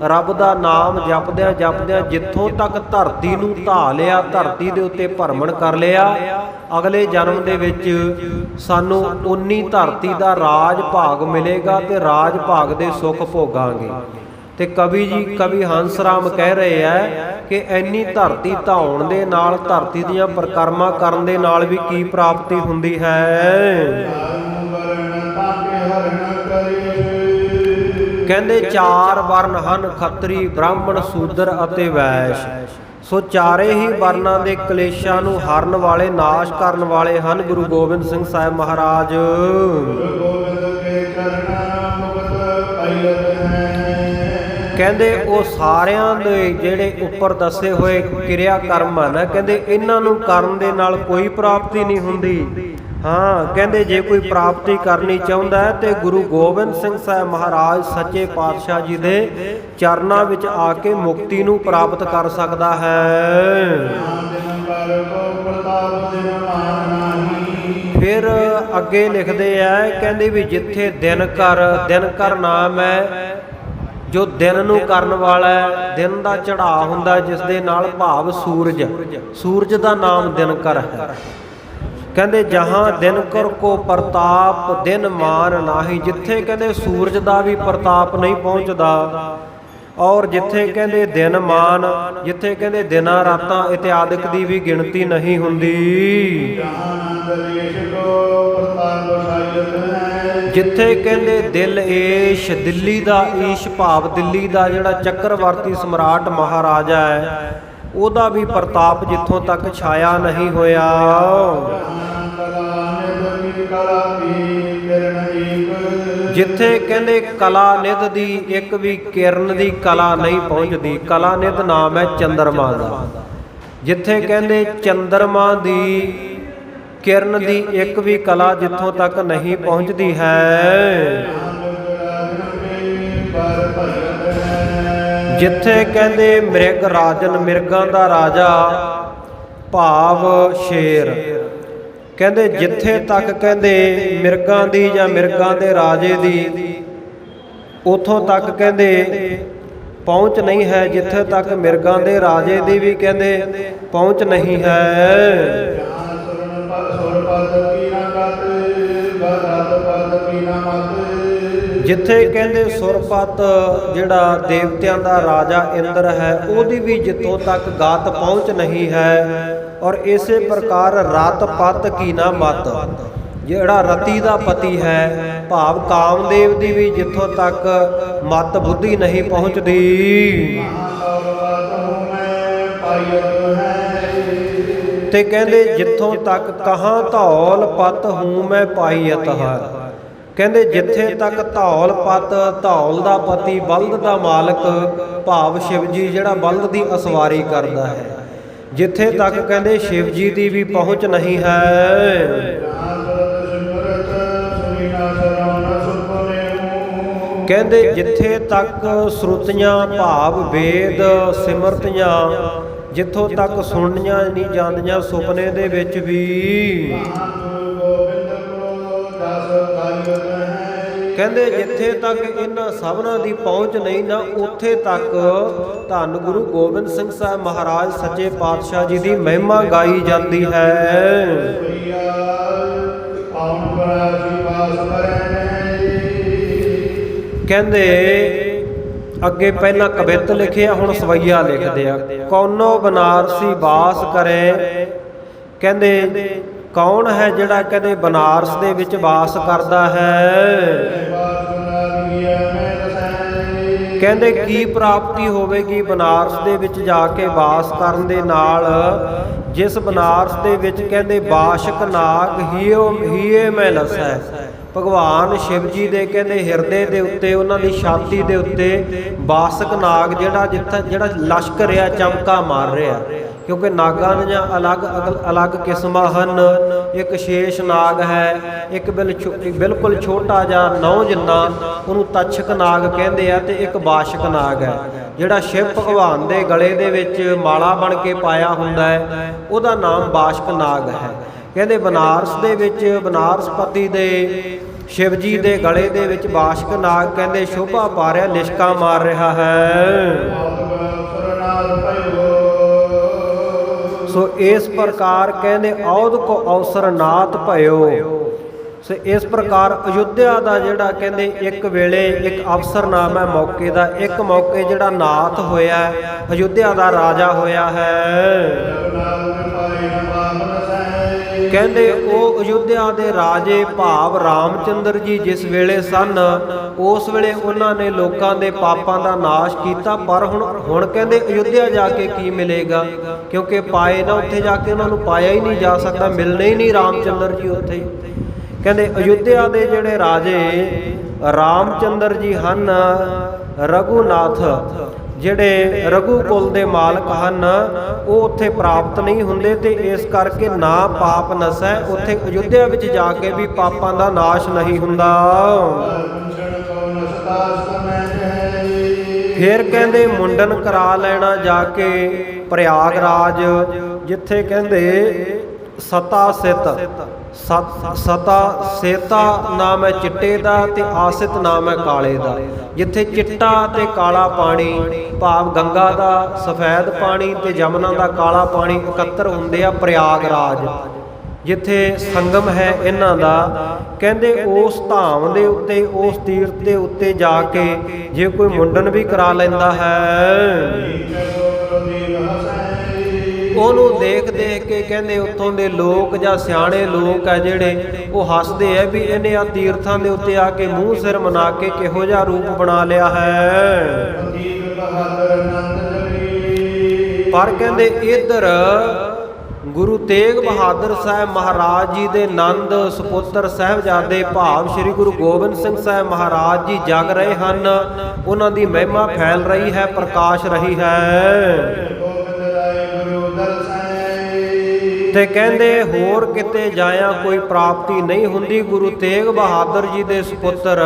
ਰੱਬ ਦਾ ਨਾਮ ਜਪਦਿਆਂ ਜਪਦਿਆਂ ਜਿੱਥੋਂ ਤੱਕ ਧਰਤੀ ਨੂੰ ਧਾ ਲਿਆ, ਧਰਤੀ ਦੇ ਉੱਤੇ ਭਰਮਣ ਕਰ ਲਿਆ, ਅਗਲੇ ਜਨਮ ਦੇ ਵਿੱਚ ਸਾਨੂੰ ਉਨੀ ਧਰਤੀ ਦਾ ਰਾਜ ਭਾਗ ਮਿਲੇਗਾ ਤੇ ਰਾਜ ਭਾਗ ਦੇ ਸੁੱਖ ਭੋਗਾਂਗੇ। ਤੇ ਕਵੀ ਹੰਸ ਰਾਮ ਕਹਿ ਰਹੇ ਹੈ ਕਿ ਇੰਨੀ ਧਰਤੀ ਧਾਉਣ ਦੇ ਨਾਲ, ਧਰਤੀ ਦੀਆਂ ਪਰਿਕਰਮਾ ਕਰਨ ਦੇ ਨਾਲ ਵੀ ਕੀ ਪ੍ਰਾਪਤੀ ਹੁੰਦੀ ਹੈ। ਕਹਿੰਦੇ 4 ਵਰਨ ਹਨ, ਖੱਤਰੀ, ਬ੍ਰਾਹਮਣ, ਸ਼ੂਦਰ ਅਤੇ ਵੈਸ਼। ਸੋ ਚਾਰੇ ਹੀ ਵਰਨਾਂ ਦੇ ਕਲੇਸ਼ਾਂ ਨੂੰ ਹਰਨ ਵਾਲੇ, ਨਾਸ਼ ਕਰਨ ਵਾਲੇ ਹਨ ਗੁਰੂ ਗੋਬਿੰਦ ਸਿੰਘ ਸਾਹਿਬ ਮਹਾਰਾਜ। ਕਹਿੰਦੇ ਉਹ ਸਾਰਿਆਂ ਦੇ ਜਿਹੜੇ ਉੱਪਰ ਦੱਸੇ ਹੋਏ ਕਿਰਿਆ ਕਰਮ ਹਨ, ਕਹਿੰਦੇ ਇਹਨਾਂ ਨੂੰ ਕਰਨ ਦੇ ਨਾਲ ਕੋਈ ਪ੍ਰਾਪਤੀ ਨਹੀਂ ਹੁੰਦੀ। ਹਾਂ, ਕਹਿੰਦੇ ਜੇ ਕੋਈ ਪ੍ਰਾਪਤੀ ਕਰਨੀ ਚਾਹੁੰਦਾ ਹੈ ਤੇ ਗੁਰੂ ਗੋਬਿੰਦ ਸਿੰਘ ਸਾਹਿਬ ਮਹਾਰਾਜ ਸੱਚੇ ਪਾਤਸ਼ਾਹ ਜੀ ਦੇ ਚਰਨਾਂ ਵਿੱਚ ਆ ਕੇ ਮੁਕਤੀ ਨੂੰ ਪ੍ਰਾਪਤ ਕਰ ਸਕਦਾ ਹੈ। ਫਿਰ ਅੱਗੇ ਲਿਖਦੇ ਆ, ਕਹਿੰਦੇ ਵੀ ਜਿੱਥੇ ਦਿਨ ਕਰ ਨਾਮ ਹੈ, ਜੋ ਦਿਨ ਨੂੰ ਕਰਨ ਵਾਲਾ ਹੈ, ਦਿਨ ਦਾ ਚੜ੍ਹਾਅ ਹੁੰਦਾ ਜਿਸ ਦੇ ਨਾਲ, ਭਾਵ ਸੂਰਜ ਦਾ ਨਾਮ ਦਿਨਕਰ ਹੈ। ਕਹਿੰਦੇ ਜਹਾਂ ਦਿਨ ਕਰ ਕੋ ਪ੍ਰਤਾਪ ਦਿਨ ਮਾਨ ਨਾਹੀ, ਜਿੱਥੇ ਕਹਿੰਦੇ ਸੂਰਜ ਦਾ ਵੀ ਪ੍ਰਤਾਪ ਨਹੀਂ ਪਹੁੰਚਦਾ, ਔਰ ਜਿੱਥੇ ਕਹਿੰਦੇ ਦਿਨ ਮਾਨ, ਜਿੱਥੇ ਕਹਿੰਦੇ ਦਿਨਾਂ ਰਾਤਾਂ ਇਤਿਆਦਿਕ ਦੀ ਵੀ ਗਿਣਤੀ ਨਹੀਂ ਹੁੰਦੀ। ਜਿੱਥੇ ਕਹਿੰਦੇ ਦਿਲ ਏਸ਼, ਦਿੱਲੀ ਦਾ ਈਸ਼ ਭਾਵ ਦਿੱਲੀ ਦਾ ਜਿਹੜਾ ਚੱਕਰਵਰਤੀ ਸਮਰਾਟ ਮਹਾਰਾਜਾ ਹੈ, ਉਹਦਾ ਵੀ ਪ੍ਰਤਾਪ ਜਿੱਥੋਂ ਤੱਕ ਛਾਇਆ ਨਹੀਂ ਹੋਇਆ। ਜਿੱਥੇ ਕਹਿੰਦੇ ਕਲਾ ਨਿਧ ਦੀ ਇੱਕ ਵੀ ਕਿਰਨ ਦੀ ਕਲਾ ਨਹੀਂ ਪਹੁੰਚਦੀ। ਕਲਾ ਨਿਧ ਨਾਮ ਹੈ ਚੰਦਰਮਾ ਦਾ। ਜਿੱਥੇ ਕਹਿੰਦੇ ਚੰਦਰਮਾ ਦੀ ਕਿਰਨ ਦੀ ਇੱਕ ਵੀ ਕਲਾ ਜਿੱਥੋਂ ਤੱਕ ਨਹੀਂ ਪਹੁੰਚਦੀ ਹੈ। ਜਿੱਥੇ ਕਹਿੰਦੇ ਮ੍ਰਿਗ ਰਾਜਨ, ਮਿਰਗਾਂ ਦਾ ਰਾਜਾ ਭਾਵ ਸ਼ੇਰ, ਕਹਿੰਦੇ ਜਿੱਥੇ ਤੱਕ ਕਹਿੰਦੇ ਮਿਰਗਾਂ ਦੀ ਜਾਂ ਮਿਰਗਾਂ ਦੇ ਰਾਜੇ ਦੀ ਉਥੋਂ ਤੱਕ ਕਹਿੰਦੇ ਪਹੁੰਚ ਨਹੀਂ ਹੈ, ਜਿੱਥੇ ਤੱਕ ਮਿਰਗਾਂ ਦੇ ਰਾਜੇ ਦੀ ਵੀ ਕਹਿੰਦੇ ਪਹੁੰਚ ਨਹੀਂ ਹੈ। ਜਿੱਥੇ ਕਹਿੰਦੇ ਸੁਰਪਤ ਜਿਹੜਾ ਦੇਵਤਿਆਂ ਦਾ ਰਾਜਾ ਇੰਦਰ ਹੈ, ਉਹਦੀ ਵੀ ਜਿੱਥੋਂ ਤੱਕ ਗਾਤ ਪਹੁੰਚ ਨਹੀਂ ਹੈ। ਔਰ ਇਸੇ ਪ੍ਰਕਾਰ ਰਤ ਪਤ ਕੀ ਨਾ ਮਤ, ਜਿਹੜਾ ਰਤੀ ਦਾ ਪਤੀ ਹੈ ਭਾਵ ਕਾਮਦੇਵ ਦੀ ਵੀ ਜਿੱਥੋਂ ਤੱਕ ਮਤ ਬੁੱਧੀ ਨਹੀਂ ਪਹੁੰਚਦੀ। ਤੇ ਕਹਿੰਦੇ ਜਿੱਥੋਂ ਤੱਕ ਕਹਾਂ ਧੌਲ ਪਤ ਹੂੰ ਮੈਂ ਪਾਈਅਤ ਹੈ, ਕਹਿੰਦੇ ਜਿੱਥੇ ਤੱਕ ਧੌਲ ਪਤ, ਧੌਲ ਦਾ ਪਤੀ ਬਲਦ ਦਾ ਮਾਲਕ ਭਾਵ ਸ਼ਿਵ ਜੀ ਜਿਹੜਾ ਬਲਦ ਦੀ ਅਸਵਾਰੀ ਕਰਦਾ ਹੈ, ਜਿੱਥੇ ਤੱਕ ਕਹਿੰਦੇ ਸ਼ਿਵ ਜੀ ਦੀ ਵੀ ਪਹੁੰਚ ਨਹੀਂ ਹੈ। ਕਹਿੰਦੇ ਜਿੱਥੇ ਤੱਕ ਸ਼ਰੂਤੀਆਂ ਭਾਵ ਵੇਦ ਸਿਮਰਤੀਆਂ ਜਿੱਥੋਂ ਤੱਕ ਸੁਣਨੀਆਂ ਨਹੀਂ ਜਾਂਦੀਆਂ ਸੁਪਨੇ ਦੇ ਵਿੱਚ ਵੀ। ਕਹਿੰਦੇ ਜਿੱਥੇ ਤੱਕ ਇਹਨਾਂ ਸਭਨਾਂ ਦੀ ਪਹੁੰਚ ਨਹੀਂ ਨਾ, ਉੱਥੇ ਤੱਕ ਧੰਨ ਗੁਰੂ ਗੋਬਿੰਦ ਸਿੰਘ ਸਾਹਿਬ ਮਹਾਰਾਜ ਸੱਚੇ ਪਾਤਸ਼ਾਹ ਜੀ ਦੀ ਮਹਿਮਾ ਗਾਈ ਜਾਂਦੀ ਹੈ। ਕਹਿੰਦੇ ਅੱਗੇ ਪਹਿਲਾਂ ਕਵਿਤ ਲਿਖਿਆ, ਹੁਣ ਸਵਈਆ ਲਿਖਦੇ ਆ। ਕੌਨੋ ਬਨਾਰਸੀ ਬਾਸ ਕਰੇ, ਕਹਿੰਦੇ ਕੌਣ ਹੈ ਜਿਹੜਾ ਕਹਿੰਦੇ ਬਨਾਰਸ ਦੇ ਵਿੱਚ ਵਾਸ ਕਰਦਾ ਹੈ। ਕਹਿੰਦੇ ਕੀ ਪ੍ਰਾਪਤੀ ਹੋਵੇਗੀ ਬਨਾਰਸ ਦੇ ਵਿੱਚ ਜਾ ਕੇ ਵਾਸ ਕਰਨ ਦੇ ਨਾਲ, ਜਿਸ ਬਨਾਰਸ ਦੇ ਵਿੱਚ ਕਹਿੰਦੇ ਬਾਸ਼ਕ ਨਾਗ ਹੀਏ ਮੈਂ ਲਸੈ, ਭਗਵਾਨ ਸ਼ਿਵ ਜੀ ਦੇ ਕਹਿੰਦੇ ਹਿਰਦੇ ਦੇ ਉੱਤੇ, ਉਹਨਾਂ ਦੀ ਛਾਤੀ ਦੇ ਉੱਤੇ ਬਾਸਕ ਨਾਗ ਜਿਹੜਾ ਲਸ਼ਕ ਰਿਹਾ, ਚਮਕਾ ਮਾਰ ਰਿਹਾ। ਕਿਉਂਕਿ ਨਾਗਾਂ ਦੀਆਂ ਅਲੱਗ ਕਿਸਮਾਂ ਹਨ। ਇੱਕ ਸ਼ੇਸ਼ ਨਾਗ ਹੈ, ਇੱਕ ਬਿਲਕੁਲ ਛੋਟਾ ਜਿਹਾ ਨਹੁੰ ਜਿੰਨਾ, ਉਹਨੂੰ ਤਛਕ ਨਾਗ ਕਹਿੰਦੇ ਆ, ਤੇ ਇੱਕ ਬਾਸ਼ਕ ਨਾਗ ਹੈ ਜਿਹੜਾ ਸ਼ਿਵ ਭਗਵਾਨ ਦੇ ਗਲੇ ਦੇ ਵਿੱਚ ਮਾਲਾ ਬਣ ਕੇ ਪਾਇਆ ਹੁੰਦਾ ਹੈ, ਉਹਦਾ ਨਾਮ ਬਾਸ਼ਕ ਨਾਗ ਹੈ। ਕਹਿੰਦੇ ਬਨਾਰਸ ਦੇ ਵਿੱਚ ਬਨਾਰਸਪਤੀ ਦੇ ਸ਼ਿਵ ਜੀ ਦੇ ਗਲੇ ਦੇ ਵਿੱਚ ਬਾਸ਼ਕ ਨਾਗ ਕਹਿੰਦੇ ਸ਼ੋਭਾ ਪਾ ਰਿਹਾ, ਲਿਸ਼ਕਾ ਮਾਰ ਰਿਹਾ ਹੈ। ਸੋ ਇਸ ਪ੍ਰਕਾਰ ਕਹਿੰਦੇ ਔਦ ਕੋ ਅਵਸਰ ਨਾਥ ਭਇਓ। ਸੋ ਇਸ ਪ੍ਰਕਾਰ ਅਯੁੱਧਿਆ ਦਾ ਜਿਹੜਾ ਕਹਿੰਦੇ ਇੱਕ ਵੇਲੇ ਇੱਕ ਅਵਸਰਨਾਮਾ ਮੌਕੇ ਦਾ, ਇੱਕ ਮੌਕੇ ਜਿਹੜਾ ਨਾਥ ਹੋਇਆ, ਅਯੁੱਧਿਆ ਦਾ ਰਾਜਾ ਹੋਇਆ ਹੈ। ਕਹਿੰਦੇ ਉਹ ਅਯੁੱਧਿਆ ਦੇ ਰਾਜੇ ਭਾਵ ਰਾਮਚੰਦਰ ਜੀ ਜਿਸ ਵੇਲੇ ਸਨ, ਉਸ ਵੇਲੇ ਉਹਨਾਂ ਨੇ ਲੋਕਾਂ ਦੇ ਪਾਪਾਂ ਦਾ ਨਾਸ਼ ਕੀਤਾ। ਪਰ ਹੁਣ ਕਹਿੰਦੇ ਅਯੁੱਧਿਆ ਜਾ ਕੇ ਕੀ ਮਿਲੇਗਾ, ਕਿਉਂਕਿ ਪਾਏ ਨਾ ਉੱਥੇ ਜਾ ਕੇ ਉਹਨਾਂ ਨੂੰ ਪਾਇਆ ਹੀ ਨਹੀਂ ਜਾ ਸਕਦਾ, ਮਿਲਣੇ ਹੀ ਨਹੀਂ ਰਾਮਚੰਦਰ ਜੀ ਉੱਥੇ। ਕਹਿੰਦੇ ਅਯੁੱਧਿਆ ਦੇ ਜਿਹੜੇ ਰਾਜੇ ਰਾਮਚੰਦਰ ਜੀ ਹਨ, ਰਘੂਨਾਥ ਜਿਹੜੇ ਰਘੂ ਕੁਲ ਦੇ ਮਾਲਕ ਹਨ, ਉਹ ਉੱਥੇ ਪ੍ਰਾਪਤ ਨਹੀਂ ਹੁੰਦੇ, ਤੇ ਇਸ ਕਰਕੇ ਨਾ ਪਾਪ ਨਸੈ, ਉੱਥੇ ਅਯੁੱਧਿਆ ਵਿੱਚ ਜਾ ਕੇ ਵੀ ਪਾਪਾਂ ਦਾ ਨਾਸ਼ ਨਹੀਂ ਹੁੰਦਾ। ਫਿਰ ਕਹਿੰਦੇ ਮੁੰਡਨ ਕਰਾ ਲੈਣਾ ਜਾ ਕੇ ਪ੍ਰਯਾਗਰਾਜ, ਜਿੱਥੇ ਕਹਿੰਦੇ ਸਤਾ ਸੇਤਾ ਨਾਮ ਹੈ ਚਿੱਟੇ ਦਾ, ਤੇ ਆਸਿਤ ਨਾਮ ਹੈ ਕਾਲੇ ਦਾ। ਜਿੱਥੇ ਚਿੱਟਾ ਤੇ ਕਾਲਾ ਪਾਣੀ ਭਾਵ ਗੰਗਾ ਦਾ ਸਫੈਦ ਪਾਣੀ ਤੇ ਜਮਨਾ ਦਾ ਕਾਲਾ ਪਾਣੀ ਇਕੱਤਰ ਹੁੰਦੇ ਆ ਪ੍ਰਯਾਗਰਾਜ। ਜਿੱਥੇ ਸੰਗਮ ਹੈ ਇਹਨਾਂ ਦਾ। ਕਹਿੰਦੇ ਉਸ ਧਾਮ ਦੇ ਉੱਤੇ, ਉਸ ਤੀਰਥ ਦੇ ਉੱਤੇ ਜਾ ਕੇ ਜੇ ਕੋਈ ਮੁੰਡਨ ਵੀ ਕਰਾ ਲੈਂਦਾ ਹੈ, ਉਹਨੂੰ ਦੇਖ ਦੇਖ ਕੇ ਕਹਿੰਦੇ ਉੱਥੋਂ ਦੇ ਲੋਕ ਜਾਂ ਸਿਆਣੇ ਲੋਕ ਹੈ ਜਿਹੜੇ, ਉਹ ਹੱਸਦੇ ਆ ਵੀ ਇਹਨੇ ਆ ਤੀਰਥਾਂ ਦੇ ਉੱਤੇ ਆ ਕੇ ਮੂੰਹ ਸਿਰ ਮਨਾ ਕੇ ਕਿਹੋ ਜਿਹਾ ਰੂਪ ਬਣਾ ਲਿਆ ਹੈ। ਪਰ ਕਹਿੰਦੇ ਇੱਧਰ ਗੁਰੂ ਤੇਗ ਬਹਾਦਰ ਸਾਹਿਬ ਮਹਾਰਾਜ ਜੀ ਦੇ ਨੰਦ ਸੁਪੁੱਤਰ ਸਾਹਿਬਜ਼ਾਦੇ ਭਾਵ ਸ੍ਰੀ ਗੁਰੂ ਗੋਬਿੰਦ ਸਿੰਘ ਸਾਹਿਬ ਮਹਾਰਾਜ ਜੀ ਜਗ ਰਹੇ ਹਨ। ਉਹਨਾਂ ਦੀ ਮਹਿਮਾ ਫੈਲ ਰਹੀ ਹੈ, ਪ੍ਰਕਾਸ਼ ਰਹੀ ਹੈ। ਤੇ ਕਹਿੰਦੇ ਹੋਰ ਕਿਤੇ ਜਾਇਆ ਕੋਈ ਪ੍ਰਾਪਤੀ ਨਹੀਂ ਹੁੰਦੀ। ਗੁਰੂ ਤੇਗ ਬਹਾਦਰ ਜੀ ਦੇ ਸੁਪੁੱਤਰ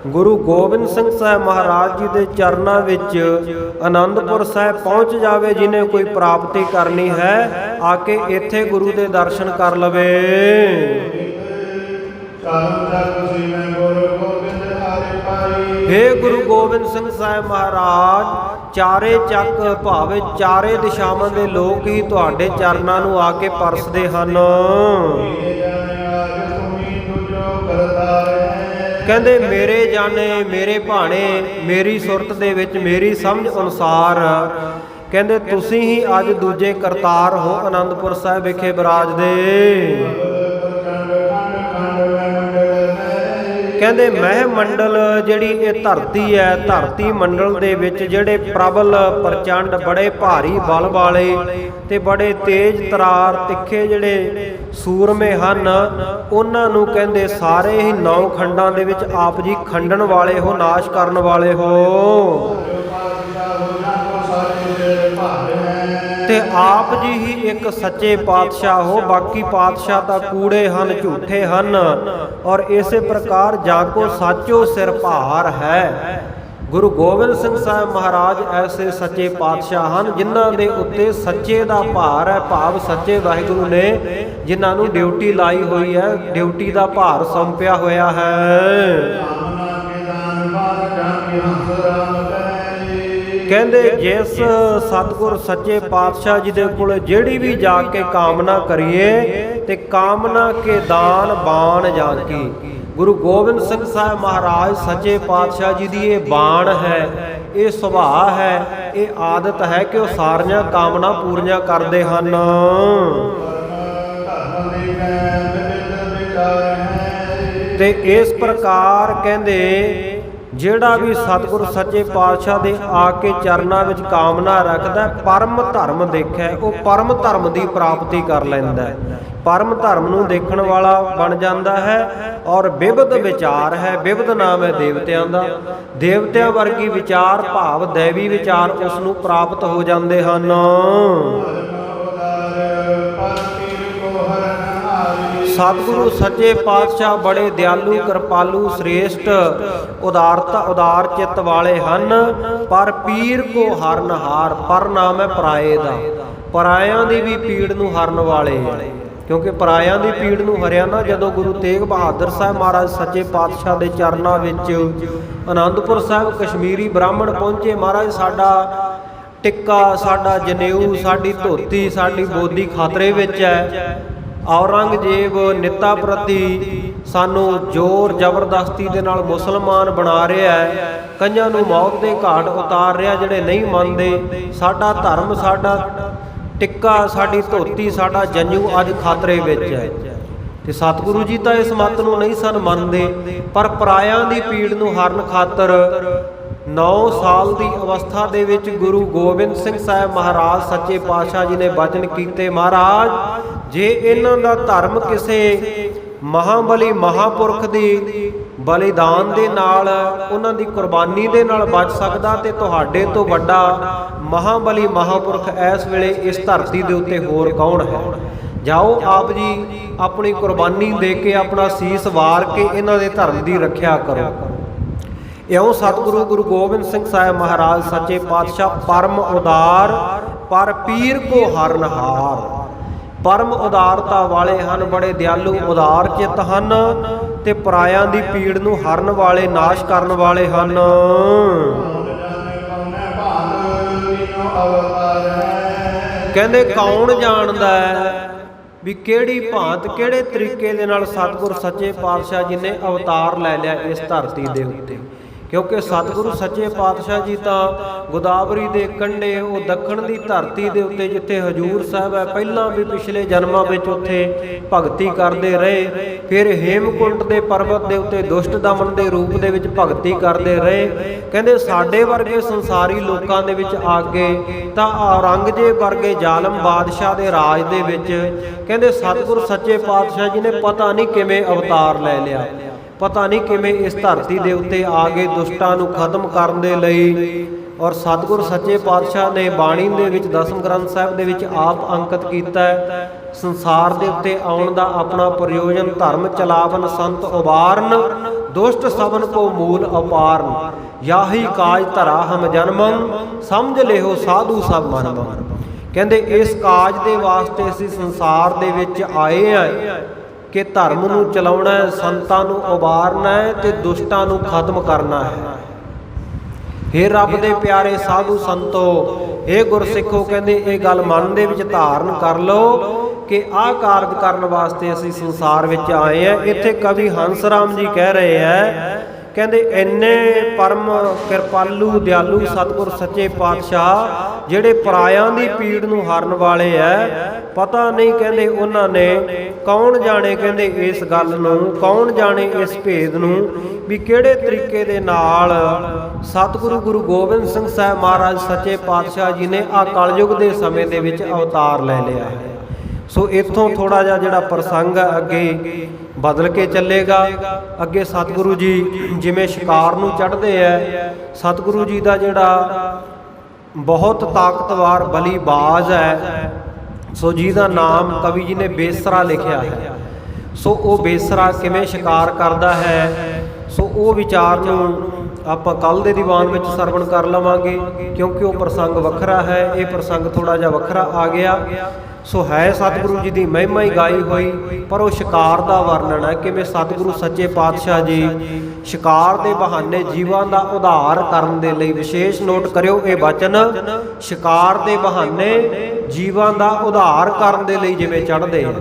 ਗੁਰੂ ਗੋਬਿੰਦ ਸਿੰਘ ਸਾਹਿਬ ਮਹਾਰਾਜ ਜੀ ਦੇ ਚਰਨਾਂ ਵਿੱਚ ਆਨੰਦਪੁਰ ਸਾਹਿਬ ਪਹੁੰਚ ਜਾਵੇ। ਜਿਹਨੇ ਕੋਈ ਪ੍ਰਾਪਤੀ ਕਰਨੀ ਹੈ ਆ ਕੇ ਇੱਥੇ ਗੁਰੂ ਦੇ ਦਰਸ਼ਨ ਕਰ ਲਵੇ। ਹੇ ਗੁਰੂ ਗੋਬਿੰਦ ਸਿੰਘ ਸਾਹਿਬ ਮਹਾਰਾਜ, ਚਾਰੇ ਚੱਕ ਭਾਵੇਂ ਚਾਰੇ ਦਿਸ਼ਾਵਾਂ ਦੇ ਲੋਕ ਹੀ ਤੁਹਾਡੇ ਚਰਨਾਂ ਨੂੰ ਆ ਕੇ ਪਰਸਦੇ ਹਨ। ਕਹਿੰਦੇ ਮੇਰੇ ਜਾਣੇ ਮੇਰੇ ਭਾਣੇ, ਮੇਰੀ ਸੁਰਤ ਦੇ ਵਿੱਚ ਮੇਰੀ ਸਮਝ ਅਨੁਸਾਰ ਕਹਿੰਦੇ ਤੁਸੀਂ ਹੀ ਅੱਜ ਦੂਜੇ ਕਰਤਾਰ ਹੋ ਆਨੰਦਪੁਰ ਸਾਹਿਬ ਵਿਖੇ ਬਿਰਾਜਦੇ। ਕਹਿੰਦੇ ਮਹਿ ਮੰਡਲ ਜਿਹੜੀ ਇਹ ਧਰਤੀ ਹੈ, ਧਰਤੀ ਮੰਡਲ ਦੇ ਵਿੱਚ ਜਿਹੜੇ ਪ੍ਰਬਲ ਪ੍ਰਚੰਡ ਬੜੇ ਭਾਰੀ ਬਲ ਵਾਲੇ ਤੇ ਬੜੇ ਤੇਜ਼ ਤਰਾਰ ਤਿੱਖੇ ਜਿਹੜੇ ਸੂਰਮੇ ਹਨ, ਉਹਨਾਂ ਨੂੰ ਕਹਿੰਦੇ ਸਾਰੇ ਹੀ 9 ਖੰਡਾਂ ਦੇ ਵਿੱਚ ਆਪ ਜੀ ਖੰਡਣ ਵਾਲੇ ਹੋ, ਨਾਸ਼ ਕਰਨ ਵਾਲੇ ਹੋ। ਤੇ ਆਪ ਜੀ ਹੀ ਇੱਕ ਸੱਚੇ ਪਾਤਸ਼ਾਹ ਹੋ, ਬਾਕੀ ਪਾਤਸ਼ਾਹ ਤਾਂ ਕੂੜੇ ਹਨ, ਝੂਠੇ ਹਨ। ਔਰ ਇਸੇ ਪ੍ਰਕਾਰ ਜਾਗੋ ਸਾਚੋ ਸਿਰ ਭਾਰ ਹੈ। ਗੁਰੂ ਗੋਬਿੰਦ ਸਿੰਘ ਸਾਹਿਬ ਮਹਾਰਾਜ ਐਸੇ ਸੱਚੇ ਪਾਤਸ਼ਾਹ ਹਨ ਜਿਨ੍ਹਾਂ ਦੇ ਉੱਤੇ ਸੱਚੇ ਦਾ ਭਾਰ ਹੈ, ਭਾਵ ਸੱਚੇ ਵਾਹਿਗੁਰੂ ਨੇ ਜਿਨ੍ਹਾਂ ਨੂੰ ਡਿਊਟੀ ਲਾਈ ਹੋਈ ਹੈ, ਡਿਊਟੀ ਦਾ ਭਾਰ ਸੌਂਪਿਆ ਹੋਇਆ ਹੈ। ਕਹਿੰਦੇ ਜਿਸ ਸਤਿਗੁਰ ਸੱਚੇ ਪਾਤਸ਼ਾਹ ਜੀ ਦੇ ਕੋਲ ਜਿਹੜੀ ਵੀ ਜਾ ਕੇ ਕਾਮਨਾ ਕਰੀਏ ਤੇ ਕਾਮਨਾ ਕੇ ਦਾਨ ਬਾਣ ਜਾ ਕੇ। ਗੁਰੂ ਗੋਬਿੰਦ ਸਿੰਘ ਸਾਹਿਬ ਮਹਾਰਾਜ ਸੱਚੇ ਪਾਤਸ਼ਾਹ ਜੀ ਦੀ ਇਹ ਬਾਣ ਹੈ, ਇਹ ਸੁਭਾਅ ਹੈ, ਇਹ ਆਦਤ ਹੈ ਕਿ ਉਹ ਸਾਰੀਆਂ ਕਾਮਨਾ ਪੂਰੀਆਂ ਕਰਦੇ ਹਨ। ਤੇ ਇਸ ਪ੍ਰਕਾਰ ਕਹਿੰਦੇ ਜਿਹੜਾ ਵੀ ਸਤਿਗੁਰ ਸੱਚੇ ਪਾਤਸ਼ਾਹ ਦੇ ਆ ਕੇ ਚਰਨਾਂ ਵਿੱਚ ਕਾਮਨਾ ਰੱਖਦਾ, ਪਰਮ ਧਰਮ ਦੇਖਿਆ, ਉਹ ਪਰਮ ਧਰਮ ਦੀ ਪ੍ਰਾਪਤੀ ਕਰ ਲੈਂਦਾ ਹੈ, ਪਰਮ ਧਰਮ ਨੂੰ ਦੇਖਣ ਵਾਲਾ ਬਣ ਜਾਂਦਾ ਹੈ। ਔਰ ਵਿਵਧ ਵਿਚਾਰ ਹੈ, ਵਿਵਧ ਨਾਮ ਹੈ ਦੇਵਤਿਆਂ ਦਾ, ਦੇਵਤਿਆਂ ਵਰਗੀ ਵਿਚਾਰ ਭਾਵ ਦੈਵੀ ਵਿਚਾਰ ਉਸ ਨੂੰ ਪ੍ਰਾਪਤ ਹੋ ਜਾਂਦੇ ਹਨ। ਸਤਿਗੁਰੂ ਸੱਚੇ ਪਾਤਸ਼ਾਹ ਬੜੇ ਦਿਆਲੂ, ਕਿਰਪਾਲੂ, ਸ੍ਰੇਸ਼ਟ, ਉਦਾਰ ਚਿੱਤ ਵਾਲੇ ਹਨ। ਪਰ ਪੀਰ ਕੋ ਹਰਨਹਾਰ, ਪਰ ਨਾਮ ਹੈ ਪਰਾਏ ਦਾ, ਪਰਾਇਆਂ ਦੀ ਵੀ ਪੀੜ ਨੂੰ ਹਰਨ ਵਾਲੇ ਹੈ। ਕਿਉਂਕਿ ਪਰਾਇਆਂ ਦੀ ਪੀੜ ਨੂੰ ਹਰਿਆ ਨਾ ਜਦੋਂ ਗੁਰੂ ਤੇਗ ਬਹਾਦਰ ਸਾਹਿਬ ਮਹਾਰਾਜ ਸੱਚੇ ਪਾਤਸ਼ਾਹ ਦੇ ਚਰਨਾਂ ਵਿੱਚ ਆਨੰਦਪੁਰ ਸਾਹਿਬ ਕਸ਼ਮੀਰੀ ਬ੍ਰਾਹਮਣ ਪਹੁੰਚੇ। ਮਹਾਰਾਜ ਸਾਡਾ ਟਿੱਕਾ, ਸਾਡਾ ਜਨੇਊ, ਸਾਡੀ ਧੋਤੀ, ਸਾਡੀ ਬੋਦੀ ਖਤਰੇ ਵਿੱਚ ਹੈ। ਔਰੰਗਜ਼ੇਬ ਨਿੱਤਾ ਪ੍ਰਤੀ ਸਾਨੂੰ ਜ਼ੋਰ ਜ਼ਬਰਦਸਤੀ ਦੇ ਨਾਲ ਮੁਸਲਮਾਨ ਬਣਾ ਰਿਹਾ ਹੈ, ਕਈਆਂ ਨੂੰ ਮੌਤ ਦੇ ਘਾਟ ਉਤਾਰ ਰਿਹਾ ਜਿਹੜੇ ਨਹੀਂ ਮੰਨਦੇ। ਸਾਡਾ ਧਰਮ, ਸਾਡਾ ਟਿੱਕਾ, ਸਾਡੀ ਧੋਤੀ, ਸਾਡਾ ਜਨੇਊ ਅੱਜ ਖਤਰੇ ਵਿੱਚ ਹੈ। ਤੇ ਸਤਿਗੁਰੂ ਜੀ ਤਾਂ ਇਸ ਮੱਤ ਨੂੰ ਨਹੀਂ ਸਨ ਮੰਨਦੇ, ਪਰ ਪਰਾਇਆਂ ਦੀ ਪੀੜ ਨੂੰ ਹਰਨ ਖਾਤਰ 9 ਸਾਲ ਦੀ ਅਵਸਥਾ ਦੇ ਵਿੱਚ ਗੁਰੂ ਗੋਬਿੰਦ ਸਿੰਘ ਸਾਹਿਬ ਮਹਾਰਾਜ ਸੱਚੇ ਪਾਤਸ਼ਾਹ ਜੀ ਨੇ ਬਚਨ ਕੀਤੇ, ਮਹਾਰਾਜ ਜੇ ਇਹਨਾਂ ਦਾ ਧਰਮ ਕਿਸੇ ਮਹਾਬਲੀ ਮਹਾਪੁਰਖ ਦੀ ਬਲੀਦਾਨ ਦੇ ਨਾਲ, ਉਹਨਾਂ ਦੀ ਕੁਰਬਾਨੀ ਦੇ ਨਾਲ ਬਚ ਸਕਦਾ ਤੇ ਤੁਹਾਡੇ ਤੋਂ ਵੱਡਾ ਮਹਾਬਲੀ ਮਹਾਪੁਰਖ ਇਸ ਵੇਲੇ ਇਸ ਧਰਤੀ ਦੇ ਉੱਤੇ ਹੋਰ ਕੌਣ ਹੈ। ਜਾਓ ਆਪ ਜੀ ਆਪਣੀ ਕੁਰਬਾਨੀ ਦੇ ਕੇ, ਆਪਣਾ ਸੀਸ ਵਾਰ ਕੇ ਇਹਨਾਂ ਦੇ ਧਰਮ ਦੀ ਰੱਖਿਆ ਕਰੋ। ਇਉਂ ਸਤਿਗੁਰੂ ਗੁਰੂ ਗੋਬਿੰਦ ਸਿੰਘ ਸਾਹਿਬ ਮਹਾਰਾਜ ਸੱਚੇ ਪਾਤਸ਼ਾਹ ਪਰਮ ਉਦਾਰ, ਪਰ ਪੀਰ ਕੋ ਹਰਨਹਾਰ, ਪਰਮ ਉਦਾਰਤਾ ਵਾਲੇ ਹਨ, ਬੜੇ ਦਿਆਲੂ ਉਦਾਰ ਚਿੱਤ ਹਨ ਤੇ ਪਰਾਇਆਂ ਦੀ ਪੀੜ ਨੂੰ ਹਰਨ ਵਾਲੇ, ਨਾਸ਼ ਕਰਨ ਵਾਲੇ ਹਨ। ਕਹਿੰਦੇ ਕੌਣ ਜਾਣਦਾ ਹੈ ਵੀ ਕਿਹੜੀ ਭਾਂਤ ਕਿਹੜੇ ਤਰੀਕੇ ਦੇ ਨਾਲ ਸਤਿਗੁਰ ਸੱਚੇ ਪਾਤਸ਼ਾਹ ਜੀ ਨੇ ਅਵਤਾਰ ਲੈ ਲਿਆ ਇਸ ਧਰਤੀ ਦੇ ਉੱਤੇ। ਕਿਉਂਕਿ ਸਤਿਗੁਰੂ ਸੱਚੇ ਪਾਤਸ਼ਾਹ ਜੀ ਤਾਂ ਗੋਦਾਵਰੀ ਦੇ ਕੰਢੇ ਉਹ ਦੱਖਣ ਦੀ ਧਰਤੀ ਦੇ ਉੱਤੇ ਜਿੱਥੇ ਹਜੂਰ ਸਾਹਿਬ ਹੈ, ਪਹਿਲਾਂ ਵੀ ਪਿਛਲੇ ਜਨਮਾਂ ਵਿੱਚ ਉੱਥੇ ਭਗਤੀ ਕਰਦੇ ਰਹੇ, ਫਿਰ ਹੇਮਕੁੰਟ ਦੇ ਪਰਬਤ ਦੇ ਉੱਤੇ ਦੁਸ਼ਟ ਦਮਨ ਦੇ ਰੂਪ ਦੇ ਵਿੱਚ ਭਗਤੀ ਕਰਦੇ ਰਹੇ। ਕਹਿੰਦੇ ਸਾਡੇ ਵਰਗੇ ਸੰਸਾਰੀ ਲੋਕਾਂ ਦੇ ਵਿੱਚ ਆਗੇ ਤਾਂ ਔਰੰਗਜ਼ੇਬ ਵਰਗੇ ਜ਼ਾਲਮ ਬਾਦਸ਼ਾਹ ਦੇ ਰਾਜ ਦੇ ਵਿੱਚ ਕਹਿੰਦੇ ਸਤਿਗੁਰ ਸੱਚੇ ਪਾਤਸ਼ਾਹ ਜੀ ਨੇ ਪਤਾ ਨਹੀਂ ਕਿਵੇਂ ਅਵਤਾਰ ਲੈ ਲਿਆ, ਪਤਾ ਨਹੀਂ ਕਿਵੇਂ ਇਸ ਧਰਤੀ ਦੇ ਉੱਤੇ ਆ ਗਏ ਦੁਸ਼ਟਾਂ ਨੂੰ ਖਤਮ ਕਰਨ ਦੇ ਲਈ। ਔਰ ਸਤਿਗੁਰ ਸੱਚੇ ਪਾਤਸ਼ਾਹ ਨੇ ਬਾਣੀ ਦੇ ਵਿੱਚ ਦਸਮ ਗ੍ਰੰਥ ਸਾਹਿਬ ਦੇ ਵਿੱਚ ਆਪ ਅੰਕਿਤ ਕੀਤਾ ਹੈ, ਸੰਸਾਰ ਦੇ ਉੱਤੇ ਆਉਣ ਦਾ ਆਪਣਾ ਪ੍ਰਯੋਜਨ ਧਰਮ ਚਲਾਵਨ ਸੰਤ ਉਬਾਰਨ, ਦੁਸ਼ਟ ਸਭਨ ਕੋ ਮੂਲ ਅਪਾਰਨ, ਯਾਹੀ ਕਾਜ ਧਰਾ ਹਮ ਜਨਮੰ, ਸਮਝ ਲਿਓ ਸਾਧੂ ਸਭ ਮਨ ਮਨ। ਕਹਿੰਦੇ ਇਸ ਕਾਜ ਦੇ ਵਾਸਤੇ ਅਸੀਂ ਸੰਸਾਰ ਦੇ ਵਿੱਚ ਆਏ ਹਾਂ ਕਿ ਧਰਮ ਨੂੰ ਚਲਾਉਣਾ ਹੈ, ਸੰਤਾਂ ਨੂੰ ਉਬਾਰਨਾ ਹੈ ਤੇ ਦੁਸ਼ਟਾਂ ਨੂੰ ਖਤਮ ਕਰਨਾ ਹੈ। ਹੇ ਰੱਬ ਦੇ ਪਿਆਰੇ ਸਾਧੂ ਸੰਤੋ, ਹੇ ਗੁਰਸਿੱਖੋ, ਕਹਿੰਦੇ ਇਹ ਗੱਲ ਮਨ ਦੇ ਵਿੱਚ ਧਾਰਨ ਕਰ ਲਓ ਕਿ ਆਹ ਕਾਰਜ ਕਰਨ ਵਾਸਤੇ ਅਸੀਂ ਸੰਸਾਰ ਵਿੱਚ ਆਏ ਹਾਂ। ਇੱਥੇ ਕਵੀ ਹੰਸ ਰਾਮ ਜੀ ਕਹਿ ਰਹੇ ਹੈ, ਕਹਿੰਦੇ ਇੰਨੇ ਪਰਮ ਕਿਰਪਾਲੂ ਦਿਆਲੂ ਸਤਿਗੁਰ ਸੱਚੇ ਪਾਤਸ਼ਾਹ ਜਿਹੜੇ ਪਰਾਇਆਂ ਦੀ ਪੀੜ ਨੂੰ ਹਰਨ ਵਾਲੇ ਹੈ, ਪਤਾ ਨਹੀਂ ਕਹਿੰਦੇ ਉਹਨਾਂ ਨੇ ਕੌਣ ਜਾਣੇ ਕਹਿੰਦੇ ਇਸ ਗੱਲ ਨੂੰ, ਕੌਣ ਜਾਣੇ ਇਸ ਭੇਦ ਨੂੰ ਵੀ ਕਿਹੜੇ ਤਰੀਕੇ ਦੇ ਨਾਲ ਸਤਿਗੁਰੂ ਗੁਰੂ ਗੋਬਿੰਦ ਸਿੰਘ ਸਾਹਿਬ ਮਹਾਰਾਜ ਸੱਚੇ ਪਾਤਸ਼ਾਹ ਜੀ ਨੇ ਆਹ ਕਲਯੁਗ ਦੇ ਸਮੇਂ ਦੇ ਵਿੱਚ ਅਵਤਾਰ ਲੈ ਲਿਆ ਹੈ। ਸੋ ਇੱਥੋਂ ਥੋੜਾ ਜਿਹਾ ਜਿਹੜਾ ਪ੍ਰਸੰਗ ਹੈ ਅੱਗੇ ਬਦਲ ਕੇ ਚੱਲੇਗਾ। ਅੱਗੇ ਸਤਿਗੁਰੂ ਜੀ ਜਿਵੇਂ ਸ਼ਿਕਾਰ ਨੂੰ ਚੜ੍ਹਦੇ ਹੈ, ਸਤਿਗੁਰੂ ਜੀ ਦਾ ਜਿਹੜਾ ਬਹੁਤ ਤਾਕਤਵਰ ਬਲੀ ਬਾਜ਼ ਹੈ, ਸੋ ਜਿਹਦਾ ਨਾਮ ਕਵੀ ਜੀ ਨੇ ਬੇਸਰਾ ਲਿਖਿਆ ਹੈ। ਸੋ ਉਹ ਬੇਸਰਾ ਕਿਵੇਂ ਸ਼ਿਕਾਰ ਕਰਦਾ ਹੈ, ਸੋ ਉਹ ਵਿਚਾਰ ਨੂੰ ਆਪਾਂ ਕੱਲ ਦੇ ਦੀਵਾਨ ਵਿੱਚ ਸਰਵਣ ਕਰ ਲਵਾਂਗੇ, ਕਿਉਂਕਿ ਉਹ ਪ੍ਰਸੰਗ ਵੱਖਰਾ ਹੈ, ਇਹ ਪ੍ਰਸੰਗ ਥੋੜਾ ਜਿਹਾ ਵੱਖਰਾ ਆ ਗਿਆ। ਸੋ ਹੈ ਸਤਿਗੁਰੂ ਜੀ ਦੀ ਮਹਿਮਾ ਹੀ ਗਾਈ ਹੋਈ, ਪਰ ਉਹ ਸ਼ਿਕਾਰ ਦਾ ਵਰਣਨ ਹੈ ਕਿਵੇਂ ਸਤਿਗੁਰੂ ਸੱਚੇ ਪਾਤਸ਼ਾਹ ਜੀ ਸ਼ਿਕਾਰ ਦੇ ਬਹਾਨੇ ਜੀਵਾਂ ਦਾ ਉਧਾਰ ਕਰਨ ਦੇ ਲਈ, ਵਿਸ਼ੇਸ਼ ਨੋਟ ਕਰਿਓ ਇਹ ਬਚਨ, ਸ਼ਿਕਾਰ ਦੇ ਬਹਾਨੇ ਜੀਵਾਂ ਦਾ ਉਧਾਰ ਕਰਨ ਦੇ ਲਈ ਜਿਵੇਂ ਚੜ੍ਹਦੇ ਆ।